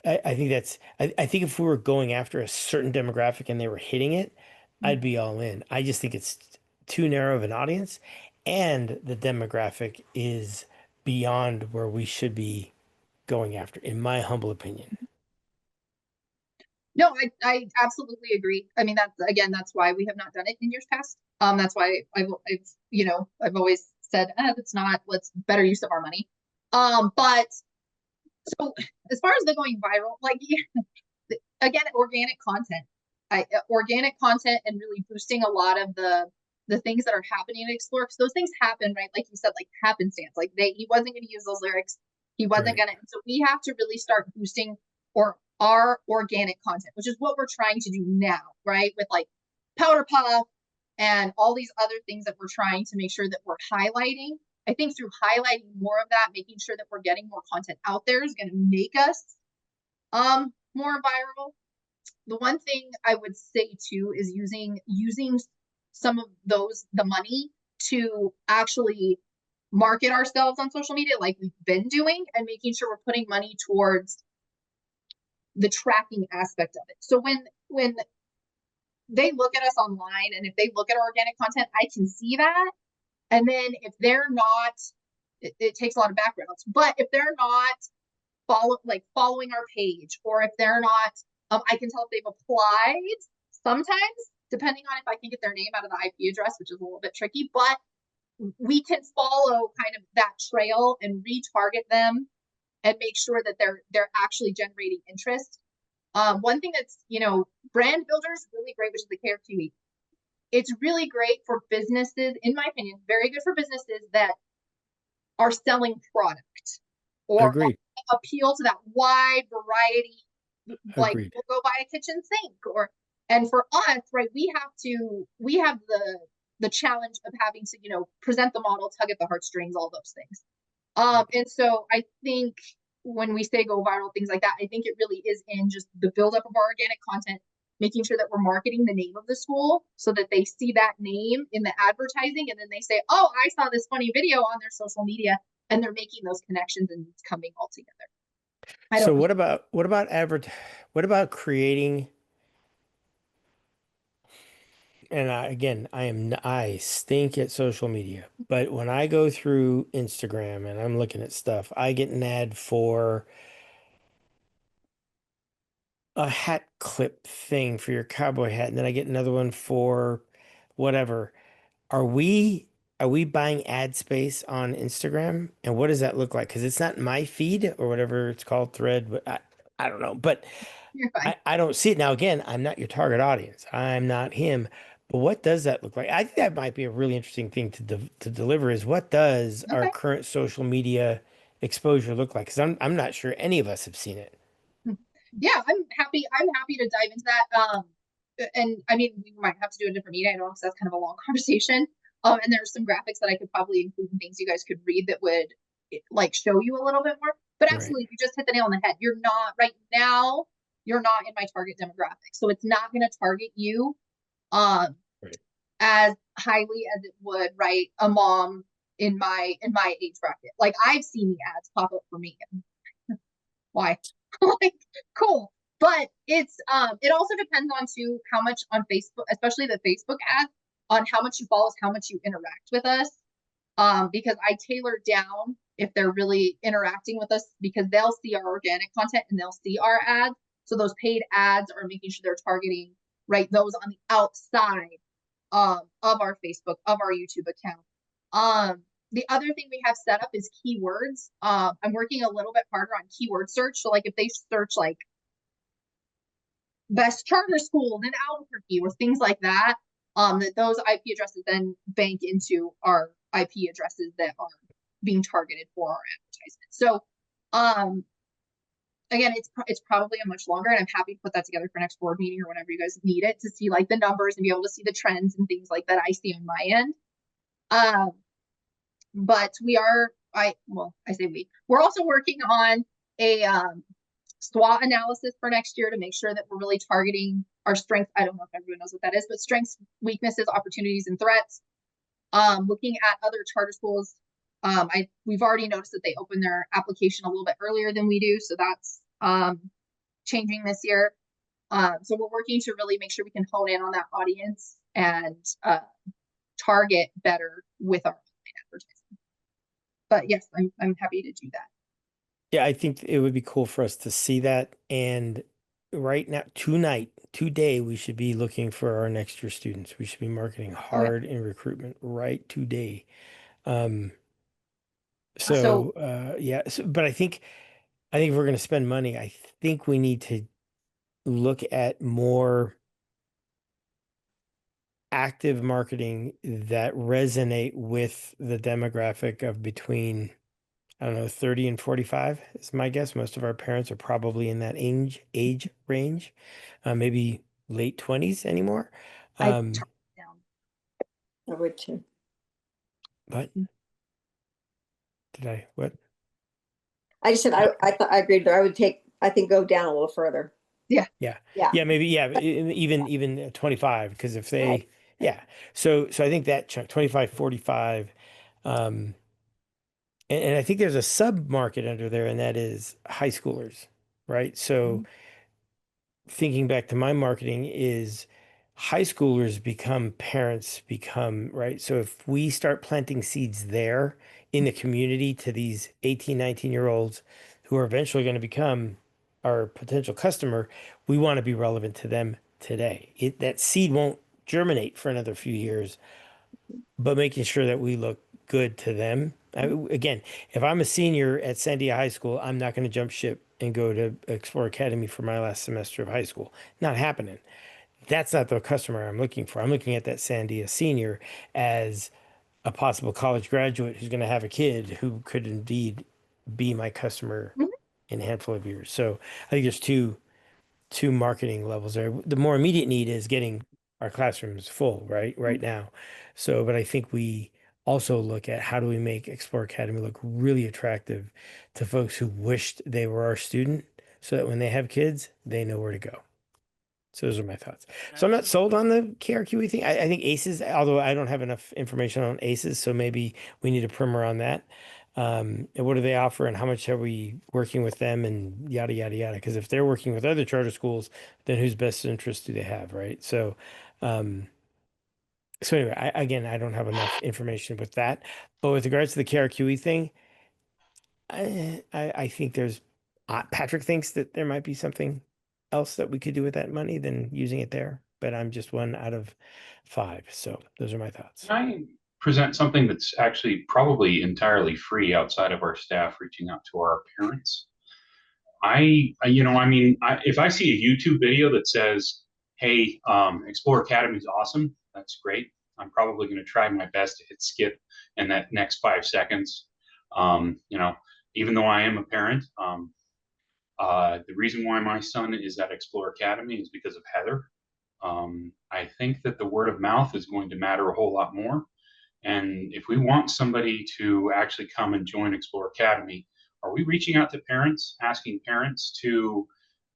I think I think if we were going after a certain demographic and they were hitting it, I'd be all in. I just think it's too narrow of an audience, and the demographic is beyond where we should be going after, in my humble opinion. No, I absolutely agree. I mean, that's why we have not done it in years past. That's why I've always said, that's not what's better use of our money. But so as far as the going viral, like again, organic content and really boosting a lot of the things that are happening in Explore, because those things happen, right? Like you said, like happenstance. Like he wasn't going to use those lyrics. He wasn't Right. going to. So we have to really start boosting or our organic content, which is what we're trying to do now, right? With like Powder Puff and all these other things that we're trying to make sure that we're highlighting. I think through highlighting more of that, making sure that we're getting more content out there is going to make us more viral. The one thing I would say too is using some of the money to actually market ourselves on social media like we've been doing, and making sure we're putting money towards the tracking aspect of it. So when they look at us online and if they look at our organic content, I can see that. And then if they're not, it takes a lot of backgrounds, but if they're not following our page, or if they're not, I can tell if they've applied sometimes, depending on if I can get their name out of the IP address, which is a little bit tricky, but we can follow kind of that trail and retarget them and make sure that they're actually generating interest. One thing that's, brand builders really great, which is the KRQE. It's really great for businesses, in my opinion, very good for businesses that are selling product or Agreed. appeal to that wide variety. Like Agreed. we'll go buy a kitchen sink, and for us, right, we have the challenge of having to, present the model, tug at the heartstrings, all those things. And so I think when we say go viral, things like that, I think it really is in just the buildup of our organic content, making sure that we're marketing the name of the school so that they see that name in the advertising, and then they say, oh, I saw this funny video on their social media, and they're making those connections and it's coming all together. So what about creating, and I stink at social media, but when I go through Instagram and I'm looking at stuff, I get an ad for a hat clip thing for your cowboy hat, and then I get another one for whatever. Are we buying ad space on Instagram? And what does that look like? Because it's not my feed or whatever it's called, thread, but I don't know. But You're fine. I don't see it. Now, again, I'm not your target audience. I'm not him. But what does that look like? I think that might be a really interesting thing to deliver is what does our Okay. current social media exposure look like? Because I'm not sure any of us have seen it. Yeah, I'm happy to dive into that. And I mean, we might have to do a different meeting. I know, because that's kind of a long conversation. And there's some graphics that I could probably include and things you guys could read that would like show you a little bit more. But Right. absolutely, you just hit the nail on the head. You're not right now. You're not in my target demographic, so it's not going to target you um Right. as highly as it would, right, a mom in my age bracket. Like I've seen the ads pop up for me. Why? Like, cool. But it's it also depends on too how much on Facebook, especially the Facebook ads, on how much you follow us, how much you interact with us. because I tailor down if they're really interacting with us, because they'll see our organic content and they'll see our ads. So those paid ads are making sure they're targeting, right, those on the outside of our Facebook, of our YouTube account. The other thing we have set up is keywords. I'm working a little bit harder on keyword search. So like if they search like best charter schools in Albuquerque or things like that, that those IP addresses then bank into our IP addresses that are being targeted for our advertisement. So again, it's probably a much longer, and I'm happy to put that together for next board meeting or whenever you guys need it, to see like the numbers and be able to see the trends and things like that I see on my end. But we are, I say we're also working on a SWOT analysis for next year to make sure that we're really targeting our strengths. I don't know if everyone knows what that is, but strengths, weaknesses, opportunities, and threats. Looking at other charter schools, we've already noticed that they open their application a little bit earlier than we do, so that's changing this year. So we're working to really make sure we can hone in on that audience and target better with our online advertising. But yes, I'm happy to do that. Yeah, I think it would be cool for us to see that. And right now, today, we should be looking for our next year students. We should be marketing hard in recruitment right today. Yeah, but I think if we're going to spend money, I think we need to look at more active marketing that resonate with the demographic of between, I don't know, 30 and 45 is my guess. Most of our parents are probably in that age range, maybe late 20s anymore. I would too. But what? I just said I thought I agreed there. I think go down a little further. Yeah. Maybe even 25, because if they so I think that chunk 25, 45, and I think there's a sub market under there, and that is high schoolers, right? So thinking back to my marketing is high schoolers become right. So if we start planting seeds there in the community to these 18, 19-year-olds who are eventually going to become our potential customer, we want to be relevant to them today. That seed won't germinate for another few years, but making sure that we look good to them. Again, if I'm a senior at Sandia High School, I'm not going to jump ship and go to Explore Academy for my last semester of high school. Not happening. That's not the customer I'm looking for. I'm looking at that Sandia senior as a possible college graduate who's going to have a kid who could indeed be my customer in a handful of years. So I think there's two marketing levels there. The more immediate need is getting our classrooms full, right now. So, but I think we also look at how do we make Explore Academy look really attractive to folks who wished they were our student, so that when they have kids, they know where to go. So those are my thoughts. So I'm not sold on the KRQE thing. I think ACEs, although I don't have enough information on ACEs, so maybe we need a primer on that. And what do they offer, and how much are we working with them, and yada, yada, yada. Because if they're working with other charter schools, then whose best interest do they have, right? So, anyway, I don't have enough information with that. But with regards to the KRQE thing, I think Patrick thinks that there might be something else that we could do with that money than using it there. But I'm just 1 out of 5. So those are my thoughts. Can I present something that's actually probably entirely free outside of our staff reaching out to our parents? If I see a YouTube video that says, hey, Explore Academy is awesome, that's great. I'm probably going to try my best to hit skip in that next 5 seconds. Even though I am a parent, the reason why my son is at Explore Academy is because of Heather. I think that the word of mouth is going to matter a whole lot more. And if we want somebody to actually come and join Explore Academy, are we reaching out to parents, asking parents to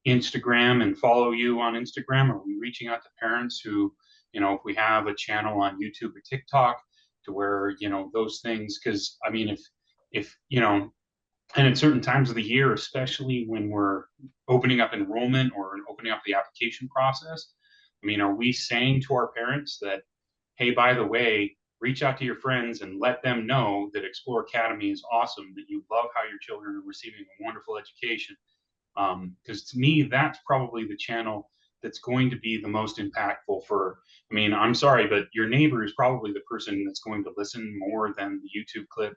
Instagram and follow you on Instagram? Are we reaching out to parents who, if we have a channel on YouTube or TikTok, to where, those things, because I mean, if and at certain times of the year, especially when we're opening up enrollment or opening up the application process, I mean, are we saying to our parents that, hey, by the way, reach out to your friends and let them know that Explore Academy is awesome, that you love how your children are receiving a wonderful education. Because to me, that's probably the channel that's going to be the most impactful for, I mean, I'm sorry, but your neighbor is probably the person that's going to listen more than the YouTube clip.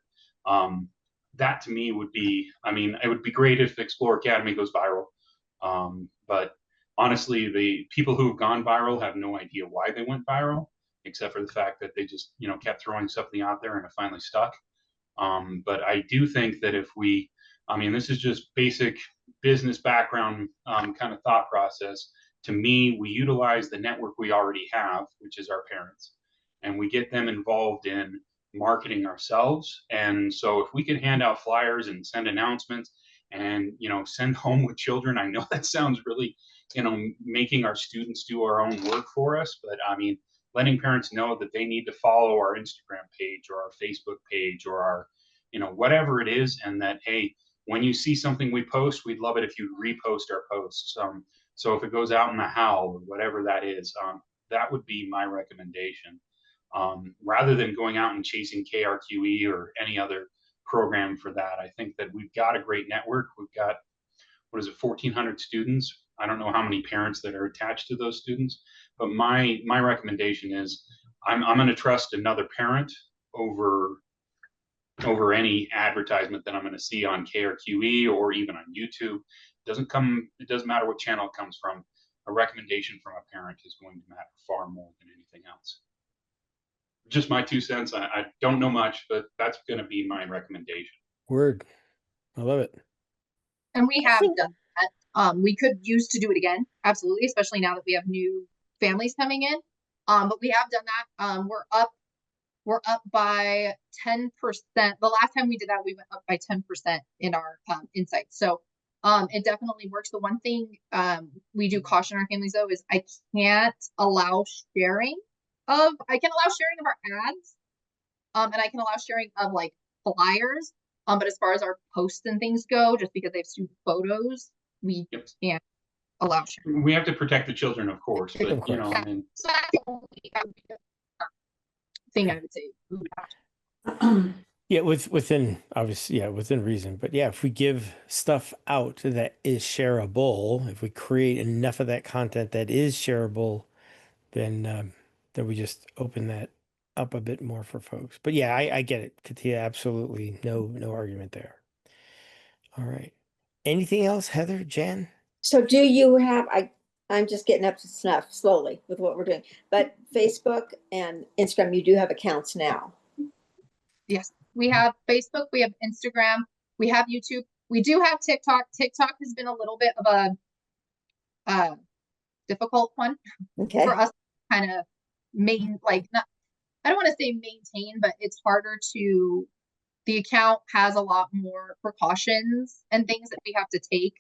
That to me would be, I mean, it would be great if Explore Academy goes viral. But honestly, the people who have gone viral have no idea why they went viral, except for the fact that they just, you know, kept throwing something out there and it finally stuck. But I do think that if we, I mean, this is just basic business background kind of thought process. To me, we utilize the network we already have, which is our parents, and we get them involved in marketing ourselves. And so if we could hand out flyers and send announcements and, you know, send home with children, I know that sounds really, you know, making our students do our own work for us, but I mean, letting parents know that they need to follow our Instagram page or our Facebook page or our, you know, whatever it is, and that, hey, when you see something we post, we'd love it if you repost our posts. So if it goes out in the howl or whatever that is, that would be my recommendation. Rather than going out and chasing KRQE or any other program for that, I think that we've got a great network. We've got, what is it, 1,400 students. I don't know how many parents that are attached to those students, but my recommendation is I'm going to trust another parent over any advertisement that I'm going to see on KRQE or even on YouTube. It doesn't matter what channel it comes from. A recommendation from a parent is going to matter far more than anything else. Just my 2 cents. I don't know much, but that's going to be my recommendation. Word. I love it. And we have done that. We could use to do it again, absolutely, especially now that we have new families coming in. But we have done that. We're up by 10%. The last time we did that, we went up by 10% in our insights. So it definitely works. The one thing we do caution our families though is I can't allow sharing of our ads. And I can allow sharing of like flyers. But as far as our posts and things go, just because they have student photos, we can't allow sharing. We have to protect the children, of course, but Of course. you know, I mean, So that's the only thing I would say we would have to. Yeah, within obviously, yeah, within reason. But yeah, if we give stuff out that is shareable, if we create enough of that content that is shareable, then we just open that up a bit more for folks. But yeah, I get it, Katia. Absolutely, no argument there. All right. Anything else, Heather, Jan? So do you have, I'm just getting up to snuff slowly with what we're doing, but Facebook and Instagram, you do have accounts now. Yes, we have Facebook, we have Instagram, we have YouTube, we do have TikTok. TikTok has been a little bit of a difficult one for us to kind of I don't want to say maintain, but it's harder to, the account has a lot more precautions and things that we have to take.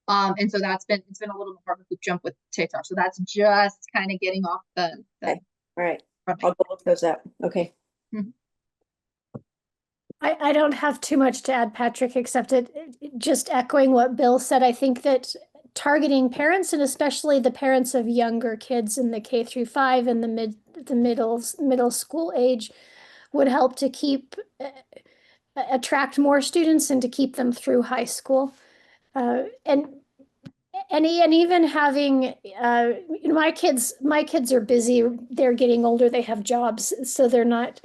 And so it's been a little bit more of a hoop jump with TikTok. So that's just kind of getting off the Okay. All right. I'll go look those up. Okay. Mm-hmm. I don't have too much to add, Patrick, except just echoing what Bill said. I think that targeting parents, and especially the parents of younger kids in the K-5 and the middle school age, would help to keep attract more students and to keep them through high school. And even having my kids are busy, they're getting older, they have jobs, so they're not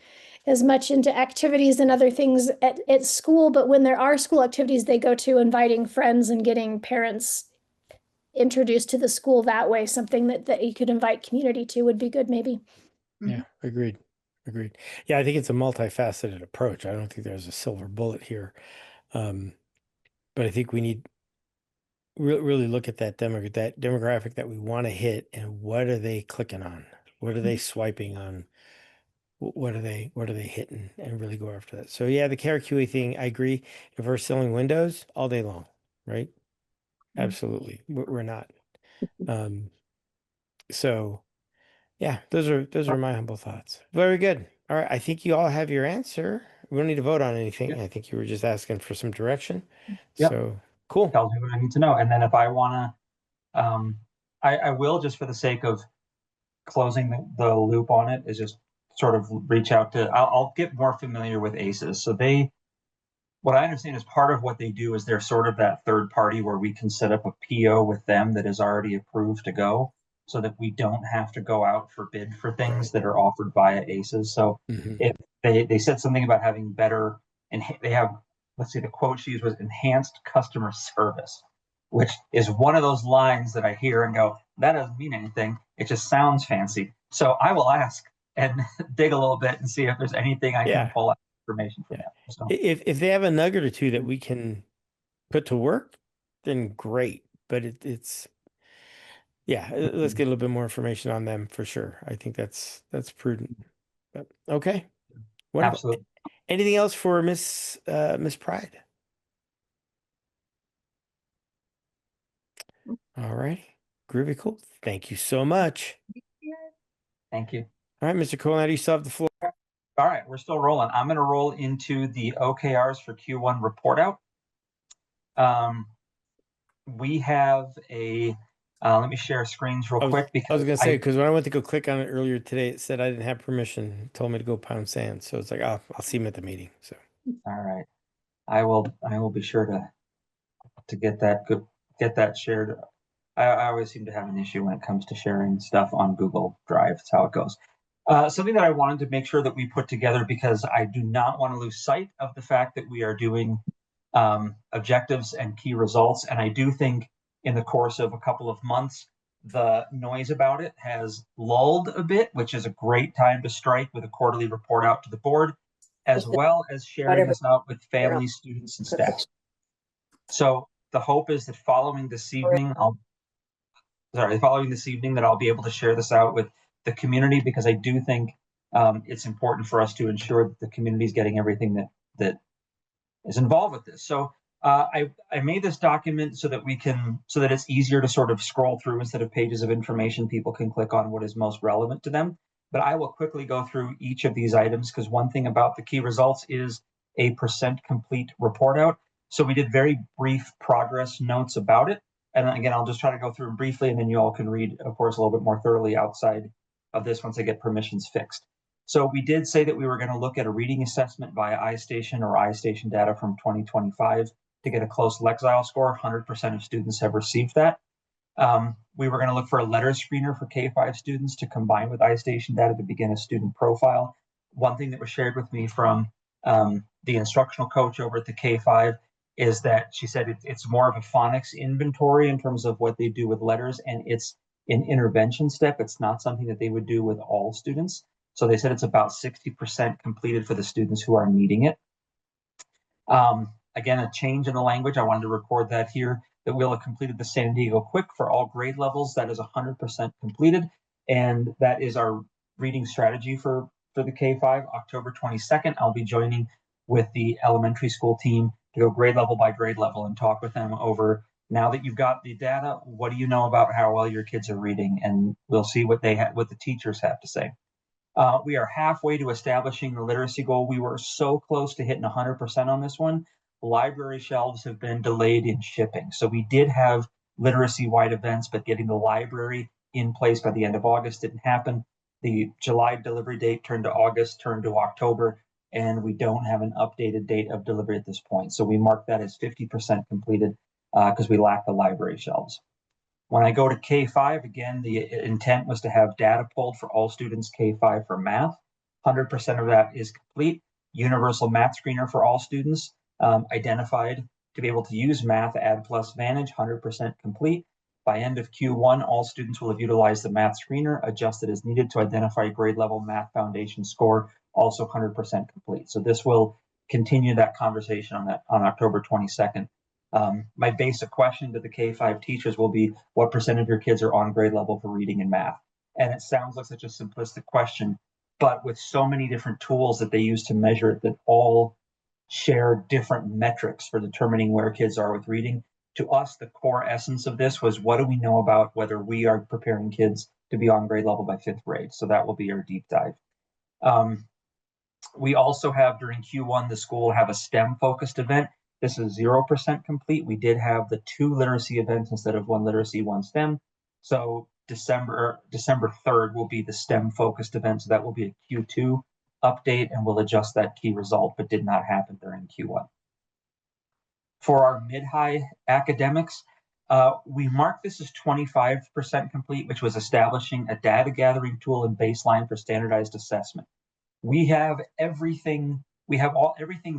as much into activities and other things at school, but when there are school activities they go to, inviting friends and getting parents introduced to the school that way, something that you could invite community to would be good, maybe. Yeah, agreed. Yeah, I think it's a multifaceted approach. I don't think there's a silver bullet here. But I think we need really look at that demographic that we want to hit, and what are they clicking on? What are they swiping on? What are they hitting, and really go after that. So yeah, the KRQA thing, I agree. If we're selling windows all day long, right? Absolutely. We're not. So yeah, those are my humble thoughts. Very good. All right. I think you all have your answer. We don't need to vote on anything. Yep. I think you were just asking for some direction. Yep. So cool. Tells me what I need to know. And then if I want to, I will, just for the sake of closing the loop on it, is just sort of reach out to, I'll get more familiar with ACEs. So what I understand is part of what they do is they're sort of that third party where we can set up a PO with them that is already approved to go, so that we don't have to go out for bid for things that are offered via ACEs. So if they said something about having better, and they have, let's see, the quote she used was enhanced customer service, which is one of those lines that I hear and go, that doesn't mean anything. It just sounds fancy. So I will ask and dig a little bit and see if there's anything I can pull out information from them. So If they have a nugget or two that we can put to work, then great. But it's let's get a little bit more information on them for sure. I think that's prudent. But okay. Wonderful. absolutely. Anything else for Miss Pride? All right. Groovy, cool. Thank you so much. Thank you. All right, Mr. Cole, now do you still have the floor? All right, we're still rolling. I'm going to roll into the OKRs for Q1 report out. We have a, let me share screens real quick because I was going to say, because when I went to go click on it earlier today, it said I didn't have permission. It told me to go pound sand. So it's like, oh, I'll see him at the meeting. So. All right. I will be sure to get that shared. I always seem to have an issue when it comes to sharing stuff on Google Drive. That's how it goes. Something that I wanted to make sure that we put together, because I do not want to lose sight of the fact that we are doing objectives and key results. And I do think in the course of a couple of months, the noise about it has lulled a bit, which is a great time to strike with a quarterly report out to the board, as well as sharing this out with families, students, and staff. So the hope is that following this evening, that I'll be able to share this out with the community, because I do think it's important for us to ensure that the community is getting everything that is involved with this. So I made this document so that it's easier to sort of scroll through instead of pages of information. People can click on what is most relevant to them. But I will quickly go through each of these items, because one thing about the key results is a % complete report out. So we did very brief progress notes about it. And again, I'll just try to go through them briefly, and then you all can read, of course, a little bit more thoroughly outside of this once I get permissions fixed. So we did say that we were going to look at a reading assessment via iStation or iStation data from 2025 to get a close Lexile score. 100% of students have received that. We were going to look for a letter screener for K-5 students to combine with iStation data to begin a student profile. One thing that was shared with me from the instructional coach over at the K-5 is that she said it's more of a phonics inventory in terms of what they do with letters, and it's an intervention step. It's not something that they would do with all students. So they said it's about 60% completed for the students who are needing it. Again, a change in the language. I wanted to record that here, that we'll have completed the San Diego Quick for all grade levels. That is 100% completed. And that is our reading strategy for the K-5. October 22nd, I'll be joining with the elementary school team to go grade level by grade level and talk with them over, now that you've got the data, what do you know about how well your kids are reading? And we'll see what the teachers have to say. We are halfway to establishing the literacy goal. We were so close to hitting 100% on this one. Library shelves have been delayed in shipping. So we did have literacy-wide events, but getting the library in place by the end of August didn't happen. The July delivery date turned to August, turned to October, and we don't have an updated date of delivery at this point. So we mark that as 50% completed because we lack the library shelves. When I go to K-5, again, the intent was to have data pulled for all students K-5 for math. 100% of that is complete. Universal math screener for all students identified to be able to use math, add plus Vantage, 100% complete. By end of Q1, all students will have utilized the math screener, adjusted as needed to identify grade level math foundation score, also 100% complete. So this will continue that conversation on October 22nd. My basic question to the K-5 teachers will be, what percent of your kids are on grade level for reading and math? And it sounds like such a simplistic question, but with so many different tools that they use to measure it that all share different metrics for determining where kids are with reading. To us, the core essence of this was, what do we know about whether we are preparing kids to be on grade level by 5th grade? So that will be our deep dive. We also have, during Q1, the school have a STEM focused event. This is 0% complete. We did have the 2 literacy events instead of 1 literacy, 1 STEM. So December 3rd will be the STEM focused event. So that will be a Q2 update, and we'll adjust that key result, but did not happen during Q1. For our mid-high academics, we marked this as 25% complete, which was establishing a data gathering tool and baseline for standardized assessment. We have everything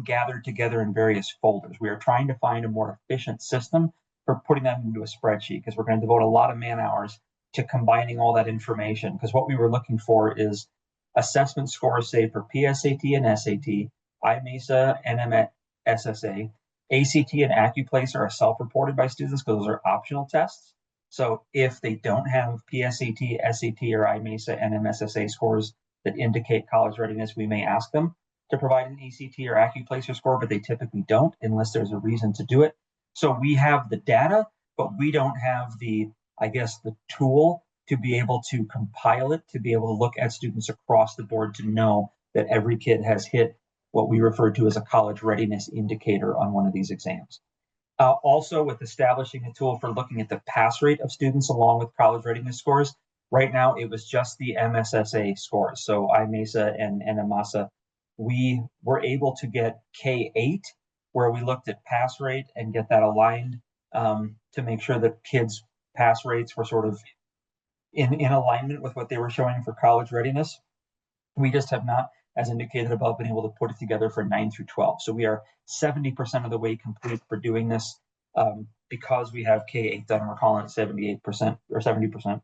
gathered together in various folders. We are trying to find a more efficient system for putting them into a spreadsheet, because we're going to devote a lot of man hours to combining all that information. Because what we were looking for is assessment scores, say for PSAT and SAT, IMESA, NM, SSA, ACT and AccuPlace are self-reported by students because those are optional tests. So if they don't have PSAT, SAT, or IMESA, NM, SSA scores that indicate college readiness, we may ask them to provide an ACT or AccuPlacer score, but they typically don't unless there's a reason to do it. So we have the data, but we don't have the tool to be able to compile it, to be able to look at students across the board to know that every kid has hit what we refer to as a college readiness indicator on one of these exams. Also, with establishing a tool for looking at the pass rate of students along with college readiness scores, right now it was just the MSSA scores. So IMESA and NMASA, we were able to get K8, where we looked at pass rate and get that aligned to make sure that kids' pass rates were sort of in alignment with what they were showing for college readiness. We just have not, as indicated above, been able to put it together for 9 through 12. So we are 70% of the way complete for doing this because we have K8 done. We're calling it 78% or 70%,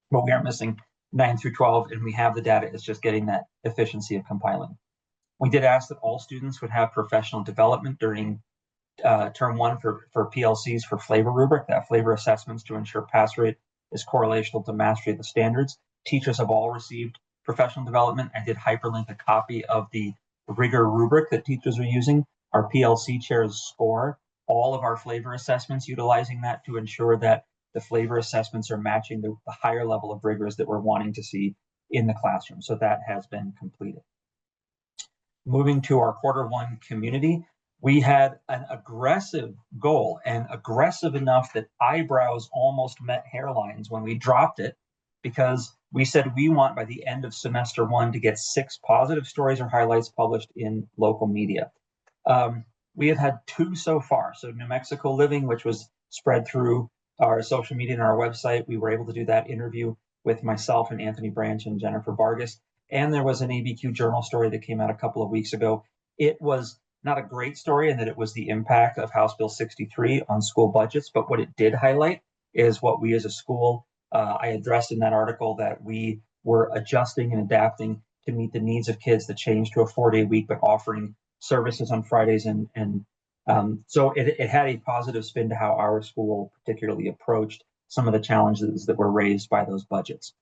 but we are missing 9 through 12, and we have the data. It's just getting that efficiency of compiling. We did ask that all students would have professional development during term 1 for PLCs for flavor rubric, that flavor assessments to ensure pass rate is correlational to mastery of the standards. Teachers have all received professional development. I did hyperlink a copy of the rigor rubric that teachers are using. Our PLC chairs score all of our flavor assessments, utilizing that to ensure that the flavor assessments are matching the higher level of rigors that we're wanting to see in the classroom. So that has been completed. Moving to our Q1 community, we had an aggressive goal, and aggressive enough that eyebrows almost met hairlines when we dropped it, because we said we want by the end of semester 1 to get 6 positive stories or highlights published in local media. We have had 2 so far. So New Mexico Living, which was spread through our social media and our website, we were able to do that interview with myself and Anthony Branch and Jennifer Vargas. And there was an ABQ journal story that came out a couple of weeks ago. It was not a great story in that it was the impact of House Bill 63 on school budgets, but what it did highlight is what we as a school, I addressed in that article, that we were adjusting and adapting to meet the needs of kids that changed to a 4-day week, but offering services on Fridays. So it had a positive spin to how our school particularly approached some of the challenges that were raised by those budgets.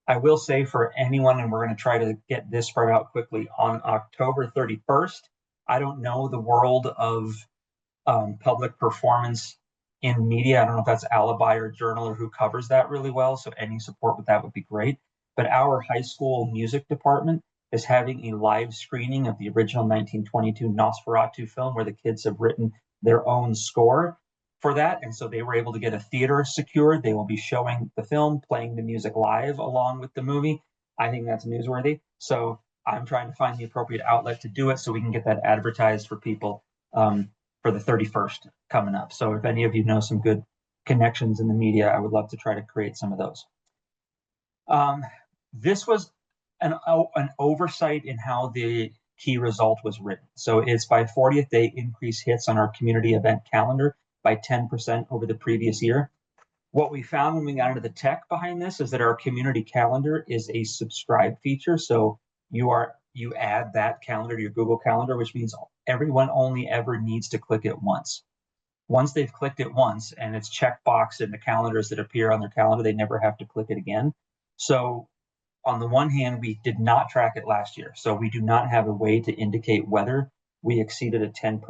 I will say for anyone, and we're going to try to get this part out quickly, on October 31st, I don't know the world of public performance in media. I don't know if that's Alibi or Journal or who covers that really well. So any support with that would be great. But our high school music department is having a live screening of the original 1922 Nosferatu film, where the kids have written their own score for that. And so they were able to get a theater secured. They will be showing the film, playing the music live along with the movie. I think that's newsworthy. So I'm trying to find the appropriate outlet to do it so we can get that advertised for people for the 31st coming up. So if any of you know some good connections in the media, I would love to try to create some of those. This was an oversight in how the key result was written. So it's by 40th day increase hits on our community event calendar by 10% over the previous year. What we found when we got into the tech behind this is that our community calendar is a subscribe feature. So you add that calendar to your Google Calendar, which means everyone only ever needs to click it once. Once they've clicked it once and it's checkboxed in the calendars that appear on their calendar, they never have to click it again. So on the one hand, we did not track it last year. So we do not have a way to indicate whether we exceeded a 10%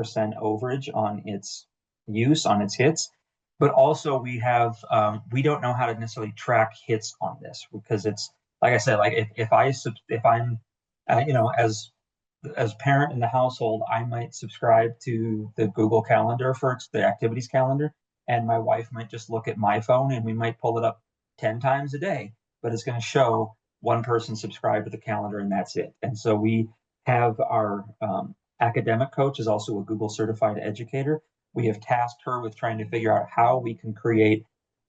overage on its use, on its hits. But also we don't know how to necessarily track hits on this, because it's, like I said, like if I'm as parent in the household, I might subscribe to the Google Calendar for the activities calendar, and my wife might just look at my phone and we might pull it up 10 times a day, but it's going to show one person subscribed to the calendar and that's it. And so we have our academic coach is also a Google certified educator. We have tasked her with trying to figure out how we can create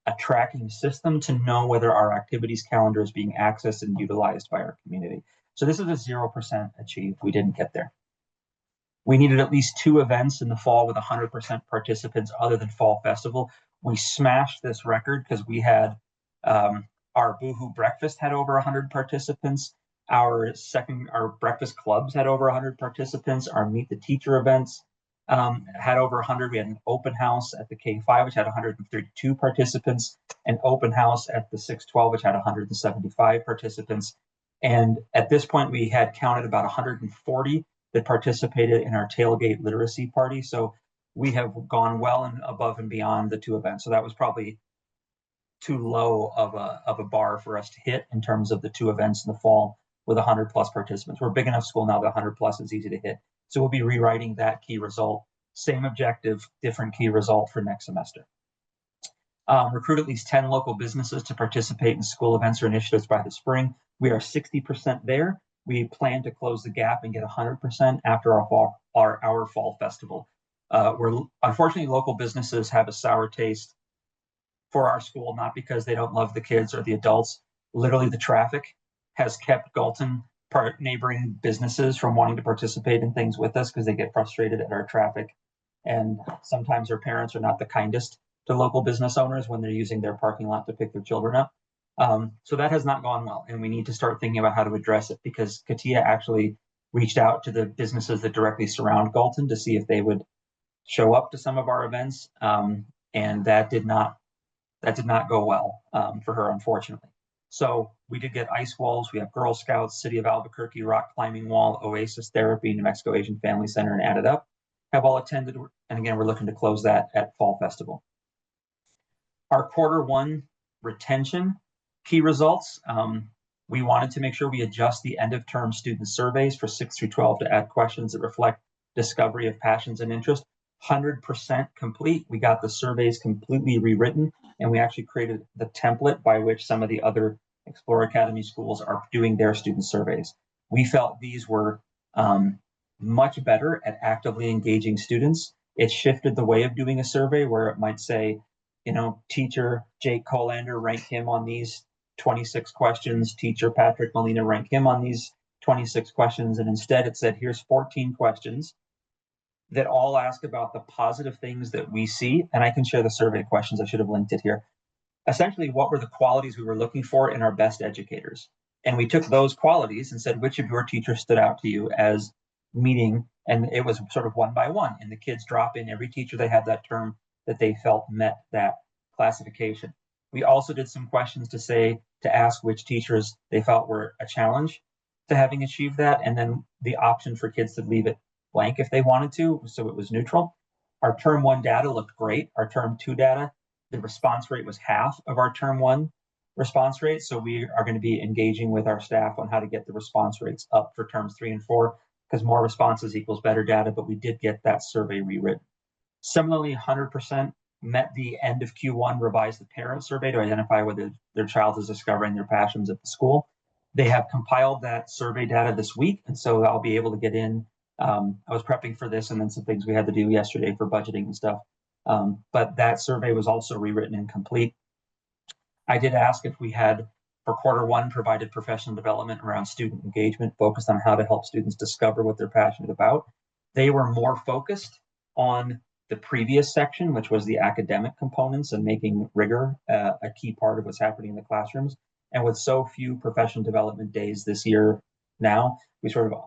a tracking system to know whether our activities calendar is being accessed and utilized by our community. So this is a 0% achieved. We didn't get there. We needed at least 2 events in the fall with 100% participants other than Fall Festival. We smashed this record because we had our Boohoo Breakfast had over 100 participants. Our breakfast clubs had over 100 participants. Our Meet the Teacher events had over 100. We had an open house at the K5, which had 132 participants, an open house at the 612, which had 175 participants. And at this point, we had counted about 140 that participated in our tailgate literacy party. So we have gone well and above and beyond the 2 events. So that was probably too low of a bar for us to hit in terms of the 2 events in the fall with 100 plus participants. We're a big enough school now that 100 plus is easy to hit. So we'll be rewriting that key result, same objective, different key result for next semester. Recruit at least 10 local businesses to participate in school events or initiatives by the spring. We are 60% there. We plan to close the gap and get 100% after our fall festival. Unfortunately, local businesses have a sour taste for our school, not because they don't love the kids or the adults. Literally, the traffic has kept Galton neighboring businesses from wanting to participate in things with us because they get frustrated at our traffic. And sometimes their parents are not the kindest to local business owners when they're using their parking lot to pick their children up. So that has not gone well, and we need to start thinking about how to address it because Katia actually reached out to the businesses that directly surround Galton to see if they would show up to some of our events, and that did not go well for her, unfortunately. So we did get ice walls. We have Girl Scouts, City of Albuquerque, rock climbing wall, Oasis Therapy, New Mexico Asian Family Center, and Added Up have all attended. And again, we're looking to close that at Fall Festival. Our Q1 retention key results. We wanted to make sure we adjust the end of term student surveys for 6 through 12 to add questions that reflect discovery of passions and interest. 100% complete. We got the surveys completely rewritten, and we actually created the template by which some of the other Explore Academy schools are doing their student surveys. We felt these were much better at actively engaging students. It shifted the way of doing a survey where it might say, you know, teacher Jake Colander, rank him on these 26 questions. Teacher Patrick Molina, rank him on these 26 questions. And instead it said, here's 14 questions that all ask about the positive things that we see. And I can share the survey questions. I should have linked it here. Essentially, what were the qualities we were looking for in our best educators? And we took those qualities and said, which of your teachers stood out to you as meeting? And it was sort of one by one. And the kids drop in every teacher they had that term that they felt met that classification. We also did some questions to ask which teachers they felt were a challenge to having achieved that. And then the option for kids to leave it blank if they wanted to, so it was neutral. Our term 1 data looked great. Our term 2 data, the response rate was half of our term 1 response rate. So we are going to be engaging with our staff on how to get the response rates up for terms 3 and 4, because more responses equals better data, but we did get that survey rewritten. Similarly, 100% met the end of Q1 revised the parent survey to identify whether their child is discovering their passions at the school. They have compiled that survey data this week, and so I'll be able to get in. I was prepping for this and then some things we had to do yesterday for budgeting and stuff. But that survey was also rewritten and complete. I did ask if we had, for Q1, provided professional development around student engagement, focused on how to help students discover what they're passionate about. They were more focused on the previous section, which was the academic components and making rigor a key part of what's happening in the classrooms. And with so few professional development days this year now, we sort of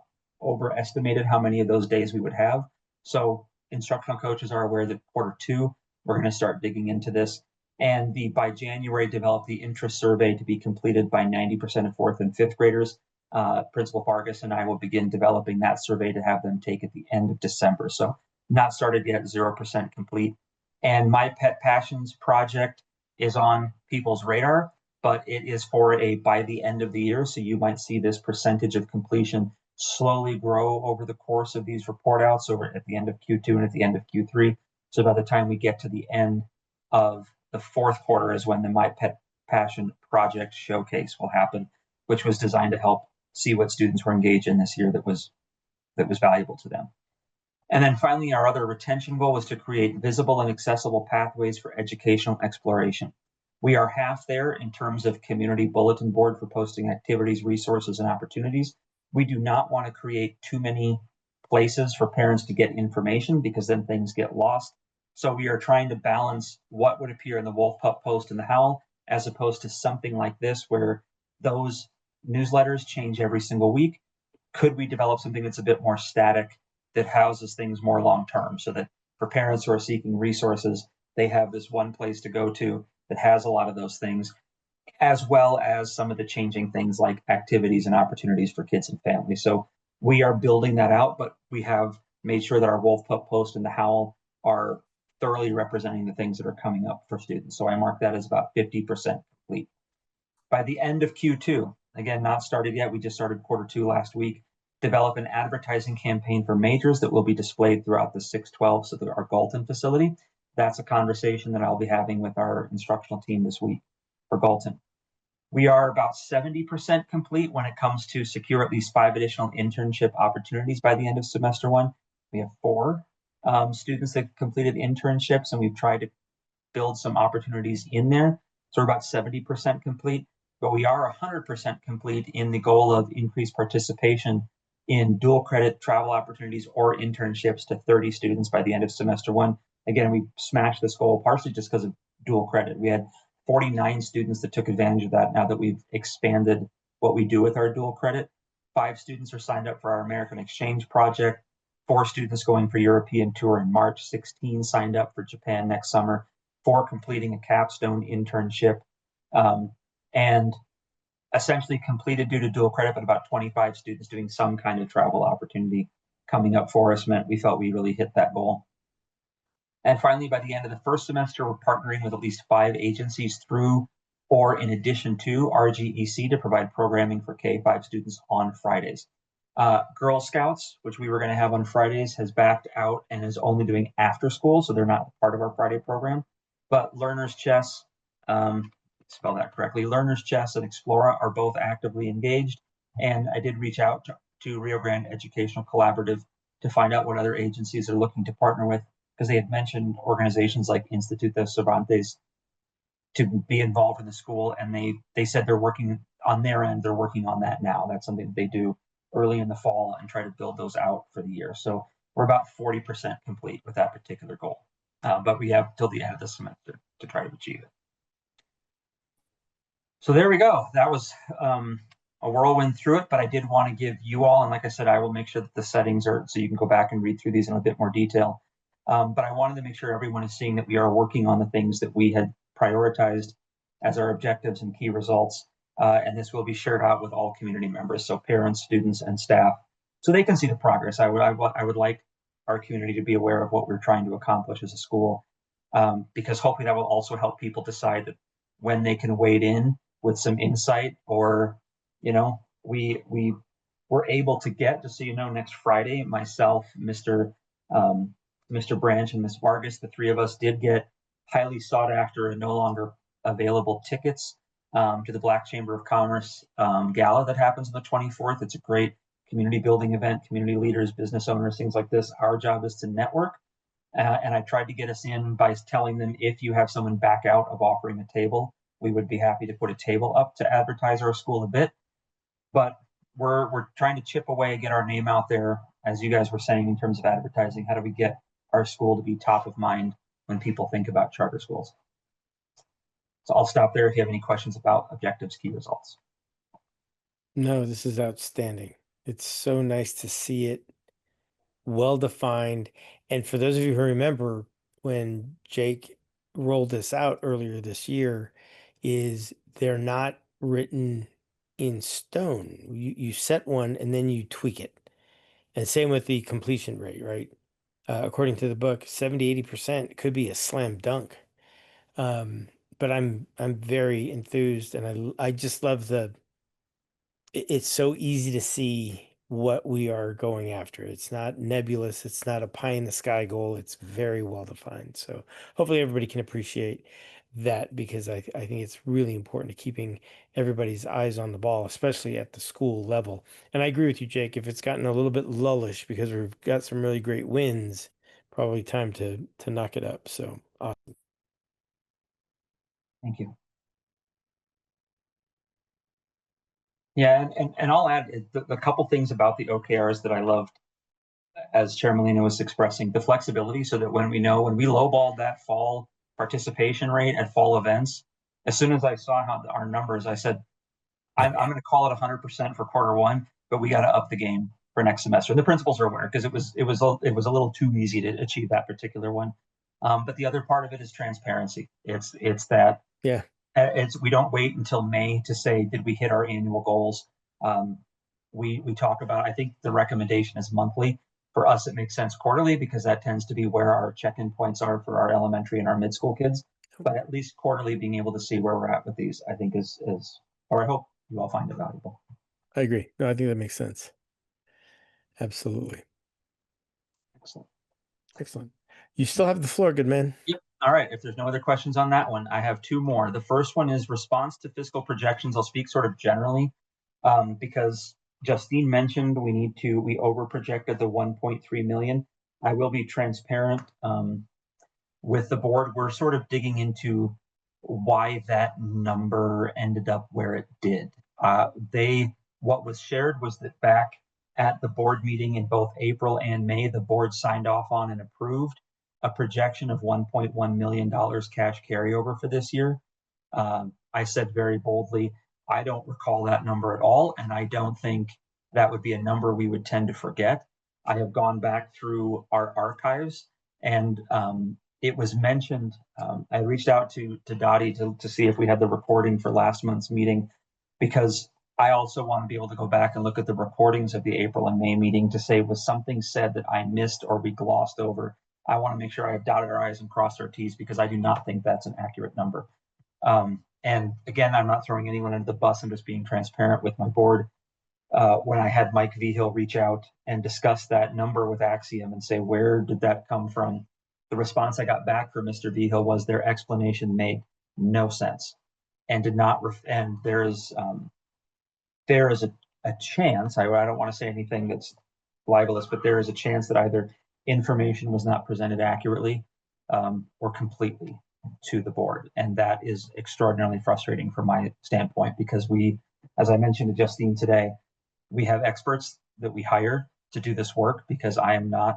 overestimated how many of those days we would have. So instructional coaches are aware that Q2, we're going to start digging into this. And by January, develop the interest survey to be completed by 90% of 4th and 5th graders. Principal Vargas and I will begin developing that survey to have them take at the end of December. So not started yet, 0% complete. And My Pet Passions project is on people's radar, but it is for by the end of the year. So you might see this percentage of completion slowly grow over the course of these report outs over at the end of Q2 and at the end of Q3. So by the time we get to the end of the 4th quarter is when the My Pet Passion Project Showcase will happen, which was designed to help see what students were engaged in this year that was valuable to them. And then finally, our other retention goal was to create visible and accessible pathways for educational exploration. We are half there in terms of community bulletin board for posting activities, resources, and opportunities. We do not want to create too many places for parents to get information because then things get lost. So we are trying to balance what would appear in the Wolf Pup Post and the Howl, as opposed to something like this, where those newsletters change every single week. Could we develop something that's a bit more static that houses things more long term, so that for parents who are seeking resources, they have this one place to go to that has a lot of those things, as well as some of the changing things like activities and opportunities for kids and families. So we are building that out, but we have made sure that our Wolf Pup Post and the Howl are thoroughly representing the things that are coming up for students. So I mark that as about 50% complete. By the end of Q2, again, not started yet, we just started Q2 last week, develop an advertising campaign for majors that will be displayed throughout the 612, so our Galton facility. That's a conversation that I'll be having with our instructional team this week for Galton. We are about 70% complete when it comes to secure at least 5 additional internship opportunities by the end of semester 1. We have 4 students that completed internships, and we've tried to build some opportunities in there. So we're about 70% complete, but we are 100% complete in the goal of increased participation in dual credit travel opportunities or internships to 30 students by the end of semester 1. Again, we smashed this goal partially just because of dual credit. We had 49 students that took advantage of that now that we've expanded what we do with our dual credit. 5 students are signed up for our American Exchange project, 4 students going for European tour in March, 16 signed up for Japan next summer, 4 completing a capstone internship, and essentially completed due to dual credit, but about 25 students doing some kind of travel opportunity coming up for us meant we felt we really hit that goal. And finally, by the end of the first semester, we're partnering with at least 5 agencies through or in addition to RGEC to provide programming for K-5 students on Fridays. Girl Scouts, which we were going to have on Fridays, has backed out and is only doing after school, so they're not part of our Friday program. But Learner's Chess, spell that correctly, Learner's Chess and Explora are both actively engaged. And I did reach out to Rio Grande Educational Collaborative to find out what other agencies are looking to partner with, because they had mentioned organizations like Instituto Cervantes to be involved in the school. And they said they're working on their end, they're working on that now. That's something that they do early in the fall and try to build those out for the year. So we're about 40% complete with that particular goal. But we have till the end of the semester to try to achieve it. So there we go. That was a whirlwind through it, but I did want to give you all, and like I said, I will make sure that the settings are, so you can go back and read through these in a bit more detail. But I wanted to make sure everyone is seeing that we are working on the things that we had prioritized as our objectives and key results. And this will be shared out with all community members, so parents, students, and staff, so they can see the progress. I would like our community to be aware of what we're trying to accomplish as a school, because hopefully that will also help people decide that when they can wade in with some insight, or, you know, we were able to get, just so you know, next Friday, myself, Mr. Branch, and Ms. Vargas, the 3 of us did get highly sought after and no longer available tickets to the Black Chamber of Commerce gala that happens on the 24th. It's a great community building event, community leaders, business owners, things like this. Our job is to network. And I tried to get us in by telling them, if you have someone back out of offering a table, we would be happy to put a table up to advertise our school a bit. But we're trying to chip away, get our name out there, as you guys were saying, in terms of advertising. How do we get our school to be top of mind when people think about charter schools? So I'll stop there if you have any questions about objectives, key results. No, this is outstanding. It's so nice to see it well defined. And for those of you who remember when Jake rolled this out earlier this year, is they're not written in stone. You set one and then you tweak it. And same with the completion rate, right? According to the book, 70-80% could be a slam dunk. But I'm very enthused, and I just love it's so easy to see what we are going after. It's not nebulous, it's not a pie in the sky goal, it's very well defined. So hopefully everybody can appreciate that because I think it's really important to keeping everybody's eyes on the ball, especially at the school level. And I agree with you, Jake. If it's gotten a little bit lullish because we've got some really great wins, probably time to knock it up. So awesome. Thank you. Yeah, and I'll add the couple things about the OKRs that I loved, as Chair Molina was expressing, the flexibility, so that when we lowballed that fall participation rate at fall events, as soon as I saw how our numbers, I said, I'm going to call it 100% for quarter one, but we got to up the game for next semester. And the principals are aware because it was a little too easy to achieve that particular one. But the other part of it is transparency. It's that Yeah. we don't wait until May to say, did we hit our annual goals? We talk about, I think the recommendation is monthly. For us, it makes sense quarterly because that tends to be where our check-in points are for our elementary and our mid-school kids. But at least quarterly, being able to see where we're at with these, I think is, or I hope you all find it valuable. I agree. No, I think that makes sense. Absolutely. Excellent. Excellent. You still have the floor, good man. Yep. All right. If there's no other questions on that one, I have two more. The first one is response to fiscal projections. I'll speak sort of generally because Justine mentioned we over projected the 1.3 million. I will be transparent with the board. We're sort of digging into why that number ended up where it did. What was shared was that back at the board meeting in both April and May, the board signed off on and approved a projection of $1.1 million cash carryover for this year. I said very boldly, I don't recall that number at all, and I don't think that would be a number we would tend to forget. I have gone back through our archives, and it was mentioned. I reached out to Dottie to see if we had the recording for last month's meeting, because I also want to be able to go back and look at the recordings of the April and May meeting to say, was something said that I missed or we glossed over? I want to make sure I have dotted our I's and crossed our T's, because I do not think that's an accurate number. And again, I'm not throwing anyone under the bus. I'm just being transparent with my board. When I had Mike Vigil reach out and discuss that number with Axiom and say, where did that come from? The response I got back from Mr. Vigil was their explanation made no sense and did not. And there is a chance, I don't want to say anything that's libelous, but there is a chance that either information was not presented accurately or completely to the board. And that is extraordinarily frustrating from my standpoint, because we, as I mentioned to Justine today, we have experts that we hire to do this work, because my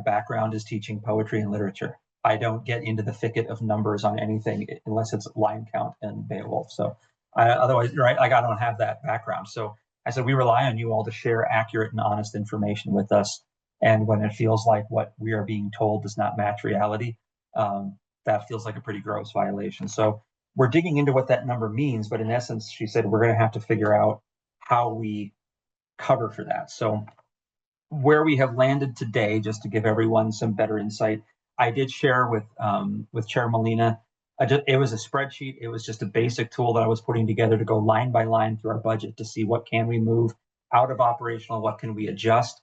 background is teaching poetry and literature. I don't get into the thicket of numbers on anything unless it's line count and Beowulf. So otherwise, right, like I don't have that background. So I said, we rely on you all to share accurate and honest information with us. And when it feels like what we are being told does not match reality, that feels like a pretty gross violation. So we're digging into what that number means. But in essence, she said, we're going to have to figure out how we cover for that. So where we have landed today, just to give everyone some better insight, I did share with Chair Molina. It was a spreadsheet. It was just a basic tool that I was putting together to go line by line through our budget to see what can we move out of operational, what can we adjust.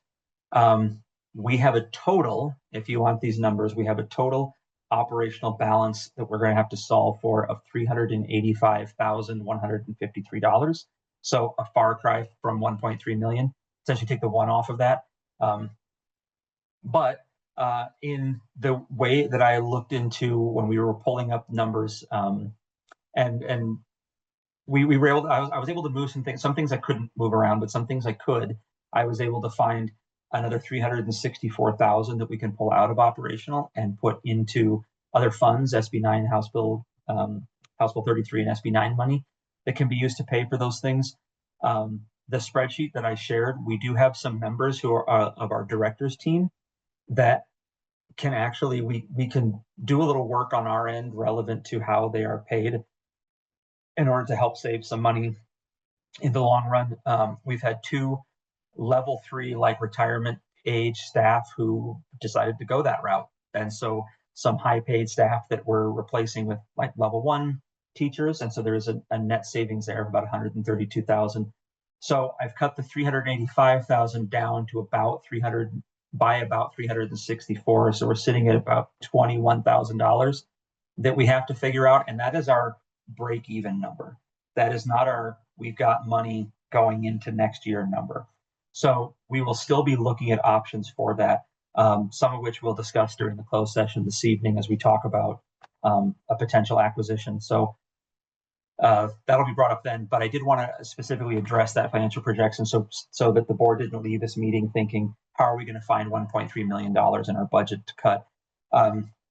We have a total, if you want these numbers, we have a total operational balance that we're going to have to solve for of $385,153. So a far cry from 1.3 million. Essentially take the one off of that. But in the way that I looked into when we were pulling up numbers, and we were able to, I was able to move some things I couldn't move around, but some things I could. I was able to find another 364,000 that we can pull out of operational and put into other funds, SB 9, House Bill 33, and SB 9 money that can be used to pay for those things. The spreadsheet that I shared, we do have some members who are of our directors team that can actually, we can do a little work on our end relevant to how they are paid in order to help save some money in the long run. We've had 2 level 3, like retirement age staff who decided to go that route. And so some high paid staff that we're replacing with like level 1 teachers. And so there is a net savings there of about 132,000. So I've cut the 385,000 down to about 364. So we're sitting at about $21,000 that we have to figure out, and that is our break-even number. That is not our we've got money going into next year number. So we will still be looking at options for that, some of which we'll discuss during the closed session this evening as we talk about a potential acquisition. So that'll be brought up then, but I did want to specifically address that financial projection so that the board didn't leave this meeting thinking, how are we going to find $1.3 million in our budget to cut?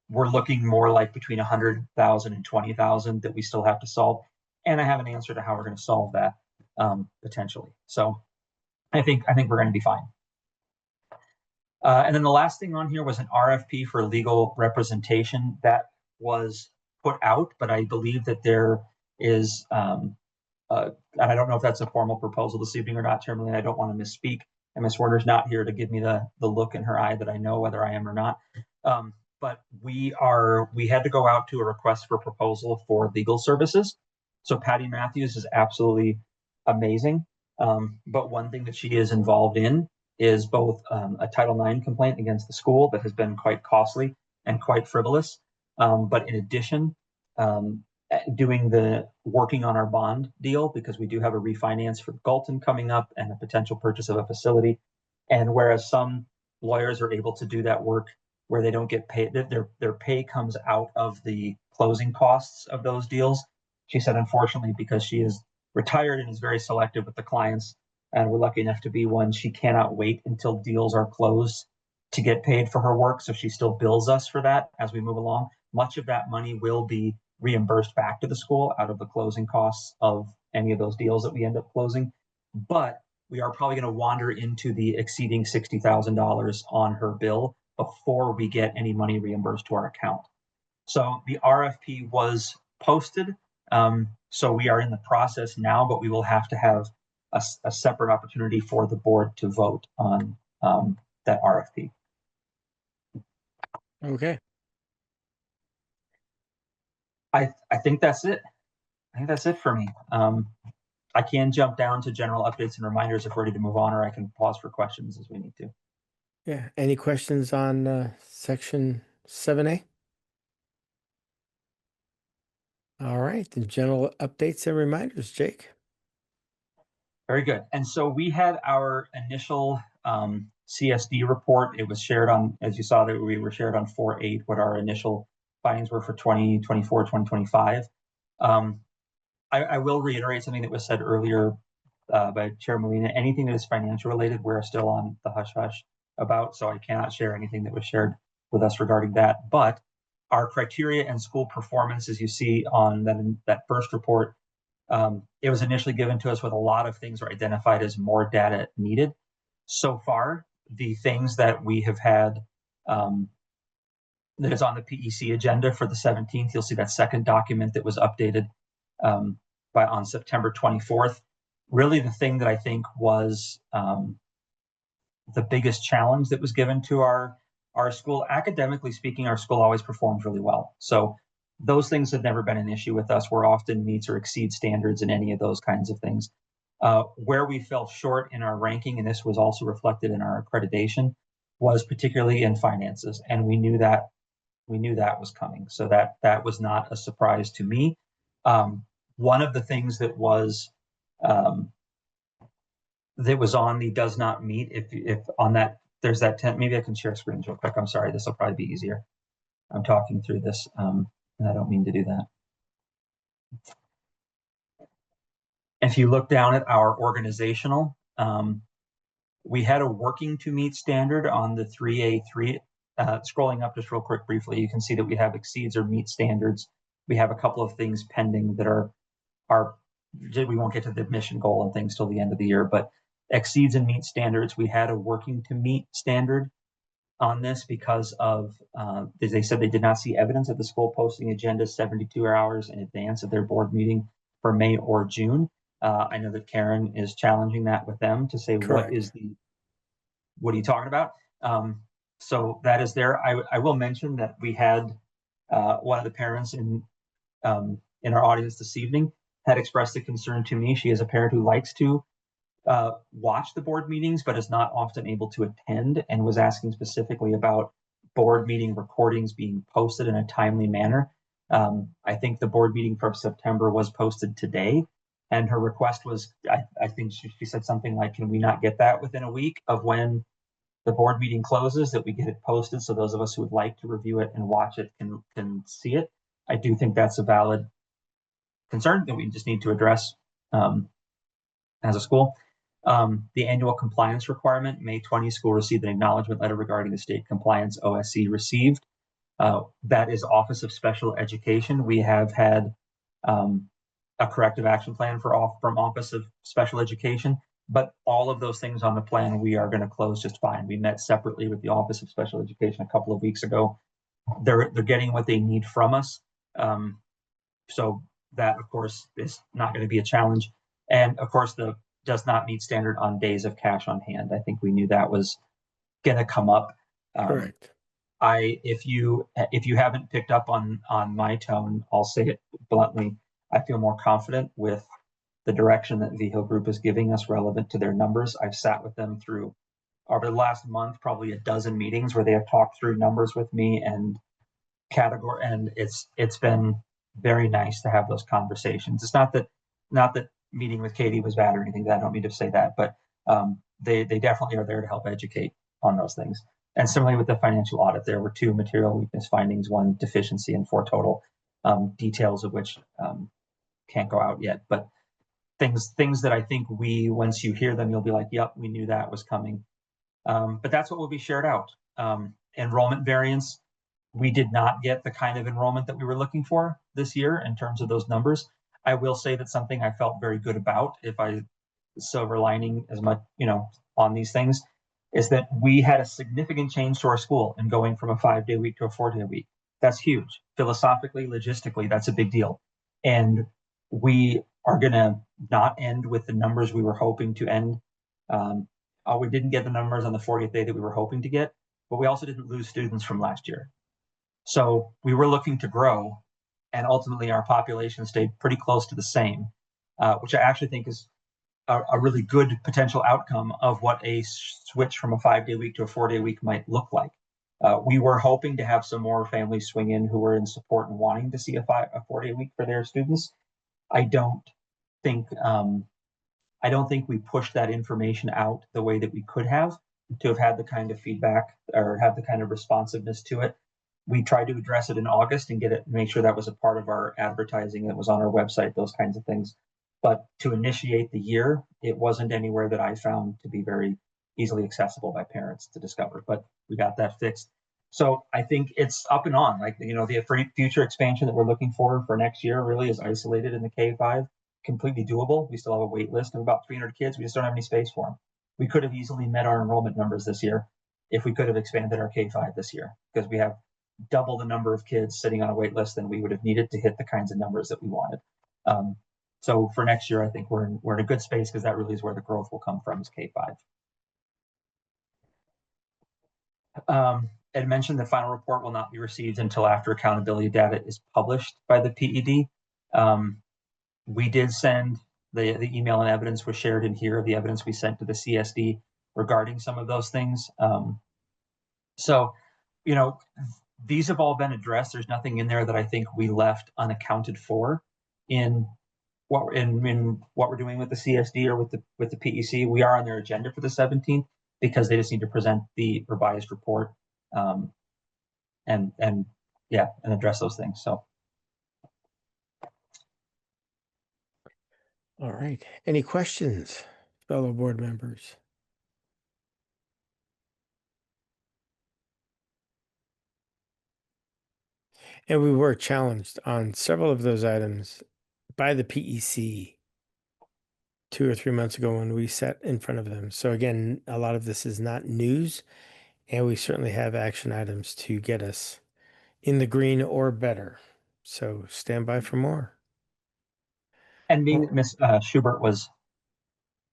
We're looking more like between 100,000 and 20,000 that we still have to solve. And I have an answer to how we're going to solve that potentially. So I think we're going to be fine. And then the last thing on here was an RFP for legal representation that was put out, but I believe that there is, and I don't know if that's a formal proposal this evening or not, Chairman. I don't want to misspeak, and Ms. Werner's not here to give me the look in her eye that I know whether I am or not. But we had to go out to a request for proposal for legal services. So Patty Matthews is absolutely amazing. But one thing that she is involved in is both a Title IX complaint against the school that has been quite costly and quite frivolous. But in addition, working on our bond deal, because we do have a refinance for Galton coming up and a potential purchase of a facility. And whereas some lawyers are able to do that work where they don't get paid, their pay comes out of the closing costs of those deals. She said, unfortunately, because she is retired and is very selective with the clients, and we're lucky enough to be one, she cannot wait until deals are closed to get paid for her work. So she still bills us for that as we move along. Much of that money will be reimbursed back to the school out of the closing costs of any of those deals that we end up closing. But we are probably going to wander into the exceeding $60,000 on her bill before we get any money reimbursed to our account. So the RFP was posted. So we are in the process now, but we will have to have a separate opportunity for the board to vote on that RFP. Okay. I think that's it. I think that's it for me. I can jump down to general updates and reminders if we're ready to move on, or I can pause for questions as we need to. Yeah. Any questions on section 7A? All right. The general updates and reminders, Jake. Very good. And so we had our initial CSD report. It was shared on, as you saw, that we were shared on 4/8, what our initial findings were for 2024, 2025. I will reiterate something that was said earlier by Chair Molina. Anything that is financial related, we're still on the hush hush about, so I cannot share anything that was shared with us regarding that. But our criteria and school performance, as you see on that first report, it was initially given to us with a lot of things were identified as more data needed. So far, the things that we have had that is on the PEC agenda for the 17th, you'll see that second document that was updated on September 24th. Really, the thing that I think was the biggest challenge that was given to our school, academically speaking, our school always performs really well. So those things have never been an issue with us. We're often meets or exceeds standards in any of those kinds of things. Where we fell short in our ranking, and this was also reflected in our accreditation, was particularly in finances, and we knew that was coming. So that was not a surprise to me. One of the things that was on the does not meet, if on that there's that 10, maybe I can share screens real quick. I'm sorry, this will probably be easier. I'm talking through this, and I don't mean to do that. If you look down at our organizational, we had a working to meet standard on the 3A3. Scrolling up just real quick briefly, you can see that we have exceeds or meet standards. We have a couple of things pending that are we won't get to the mission goal and things till the end of the year, but exceeds and meet standards. We had a working to meet standard on this because of, they said they did not see evidence of the school posting agenda 72 hours in advance of their board meeting for May or June. I know that Karen is challenging that with them to say, Correct. what are you talking about? So that is there. I will mention that we had one of the parents in our audience this evening had expressed a concern to me. She is a parent who likes to watch the board meetings, but is not often able to attend, and was asking specifically about board meeting recordings being posted in a timely manner. I think the board meeting for September was posted today, and her request was, I think she said something like, can we not get that within a week of when the board meeting closes, that we get it posted so those of us who would like to review it and watch it can see it. I do think that's a valid concern that we just need to address as a school. The annual compliance requirement, May 20, school received an acknowledgement letter regarding the state compliance OSC received. That is Office of Special Education. We have had a corrective action plan from Office of Special Education, but all of those things on the plan we are going to close just fine. We met separately with the Office of Special Education a couple of weeks ago. They're getting what they need from us. So that, of course, is not going to be a challenge. And of course, the does not meet standard on days of cash on hand. I think we knew that was going to come up. Correct. If you haven't picked up on my tone, I'll say it bluntly. I feel more confident with the direction that VHO Group is giving us relevant to their numbers. I've sat with them through over the last month, probably a dozen meetings where they have talked through numbers with me and category, and it's been very nice to have those conversations. It's not that meeting with Katie was bad or anything. I don't mean to say that, but they definitely are there to help educate on those things. And similarly with the financial audit, there were 2 material weakness findings, 1 deficiency, and 4 total, details of which can't go out yet. But things that I think once you hear them, you'll be like, yep, we knew that was coming. But that's what will be shared out. Enrollment variance, we did not get the kind of enrollment that we were looking for this year in terms of those numbers. I will say that something I felt very good about, if I silver lining as much, on these things, is that we had a significant change to our school in going from a 5-day week to a 4-day week. That's huge. Philosophically, logistically, that's a big deal. And we are going to not end with the numbers we were hoping to end. We didn't get the numbers on the 40th day that we were hoping to get, but we also didn't lose students from last year. So we were looking to grow, and ultimately our population stayed pretty close to the same, which I actually think is a really good potential outcome of what a switch from a 5-day week to a 4-day week might look like. We were hoping to have some more families swing in who were in support and wanting to see a 4-day week for their students. I don't think we pushed that information out the way that we could have to have had the kind of feedback or have the kind of responsiveness to it. We tried to address it in August and make sure that was a part of our advertising that was on our website, those kinds of things. But to initiate the year, it wasn't anywhere that I found to be very easily accessible by parents to discover, but we got that fixed. So I think it's up and on. Like, the future expansion that we're looking for next year really is isolated in the K-5, completely doable. We still have a wait list of about 300 kids. We just don't have any space for them. We could have easily met our enrollment numbers this year if we could have expanded our K-5 this year, because we have double the number of kids sitting on a wait list than we would have needed to hit the kinds of numbers that we wanted. So for next year, I think we're in a good space, because that really is where the growth will come from, is K-5. Ed mentioned the final report will not be received until after accountability data is published by the PED. We did send the email, and evidence was shared in here, the evidence we sent to the CSD regarding some of those things. So, these have all been addressed. There's nothing in there that I think we left unaccounted for in what we're doing with the CSD or with the PEC. We are on their agenda for the 17th because they just need to present the revised report and address those things. So. All right. Any questions, fellow board members? And we were challenged on several of those items by the PEC 2 or 3 months ago when we sat in front of them. So again, a lot of this is not news, and we certainly have action items to get us in the green or better. So stand by for more. And being that Ms. Schubert was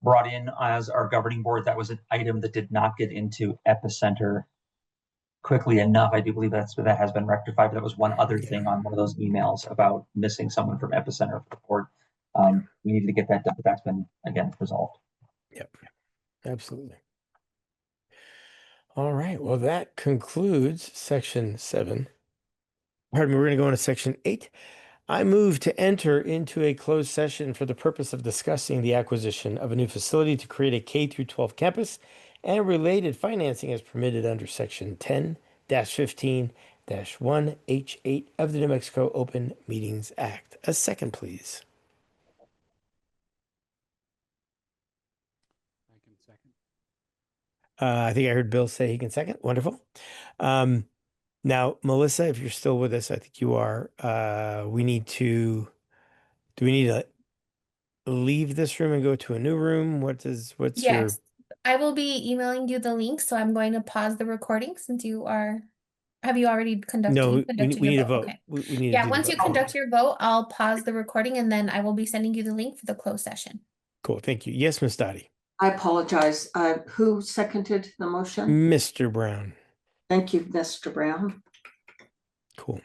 brought in as our governing board, that was an item that did not get into Epicenter quickly enough. I do believe that has been rectified. But that was one other thing on one of those emails about missing someone from Epicenter for the board. We needed to get that done, but that's been, again, resolved. Yep, absolutely. All right. Well, that concludes section 7. Pardon me, we're going to go into section 8. I move to enter into a closed session for the purpose of discussing the acquisition of a new facility to create a K through 12 campus and related financing as permitted under section 10-15-1H8 of the New Mexico Open Meetings Act. A second, please. I can second. I think I heard Bill say he can second. Wonderful. Now, Melissa, if you're still with us, I think you are. Do we need to leave this room and go to a new room? What's your, Yes, I will be emailing you the link, so I'm going to pause the recording since have you already no, we conducted need your a vote? vote. Okay. We need to Yeah, do the once you vote. conduct your vote, I'll pause the recording and then I will be sending you the link for the closed session. Cool. Thank you. Yes, Miss Dottie. I apologize. Who seconded the motion? Mr. Brown. Thank you, Mr. Brown. Cool.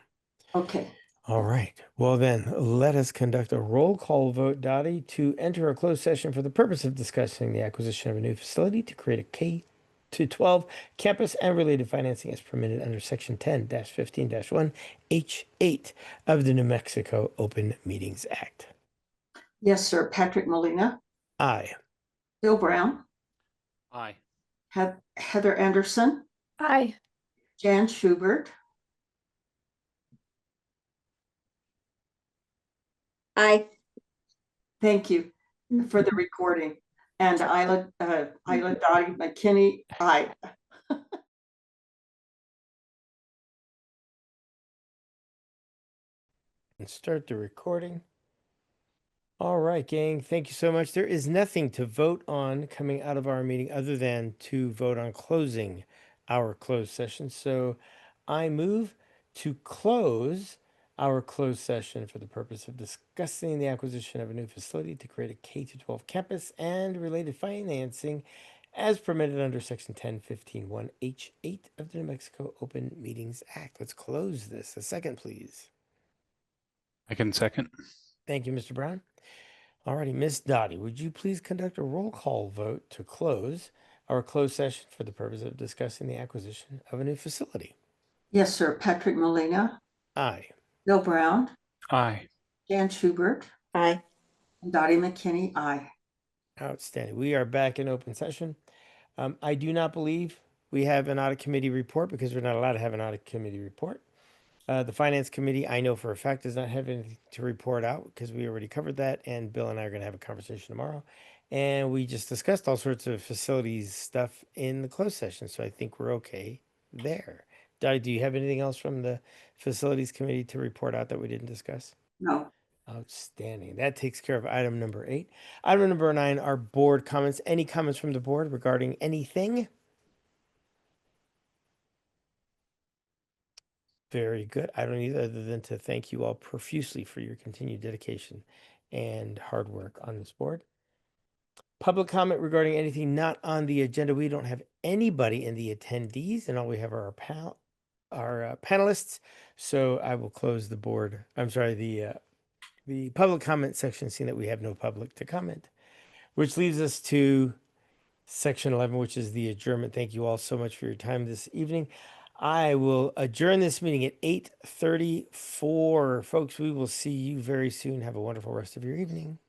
Okay. All right. Well, then let us conduct a roll call vote, Dottie, to enter a closed session for the purpose of discussing the acquisition of a new facility to create a K to 12 campus and related financing as permitted under section 10-15-1H8 of the New Mexico Open Meetings Act. Yes, sir. Patrick Molina, Aye. Bill Brown, Aye. Heather Anderson, Aye. Jan Schubert, I, thank you for the recording, and Isla Dottie McKinney, aye. And start the recording. All right, gang. Thank you so much. There is nothing to vote on coming out of our meeting other than to vote on closing our closed session. So I move to close our closed session for the purpose of discussing the acquisition of a new facility to create a K-12 campus and related financing as permitted under section 10-15-1H8 of the New Mexico Open Meetings Act. Let's close this. A second, please. I can second. Thank you, Mr. Brown. Alrighty, Miss Dottie, would you please conduct a roll call vote to close our closed session for the purpose of discussing the acquisition of a new facility? Yes, sir. Patrick Molina, Aye. Bill Brown, Aye. Jan Schubert, I. and Dottie McKinney, aye. Outstanding. We are back in open session. I do not believe we have an audit committee report because we're not allowed to have an audit committee report. The finance committee, I know for a fact, does not have anything to report out because we already covered that. And Bill and I are going to have a conversation tomorrow. And we just discussed all sorts of facilities stuff in the closed session. So I think we're okay there. Dottie, do you have anything else from the facilities committee to report out that we didn't discuss? No. Outstanding. That takes care of item number 8. Item number 9 are board comments. Any comments from the board regarding anything? Very good. I don't need other than to thank you all profusely for your continued dedication and hard work on this board. Public comment regarding anything not on the agenda. We don't have anybody in the attendees, and all we have are our panelists. So I will close the board. I'm sorry, the public comment section, seeing that we have no public to comment, which leaves us to section 11, which is the adjournment. Thank you all so much for your time this evening. I will adjourn this meeting at 8:34. Folks, we will see you very soon. Have a wonderful rest of your evening.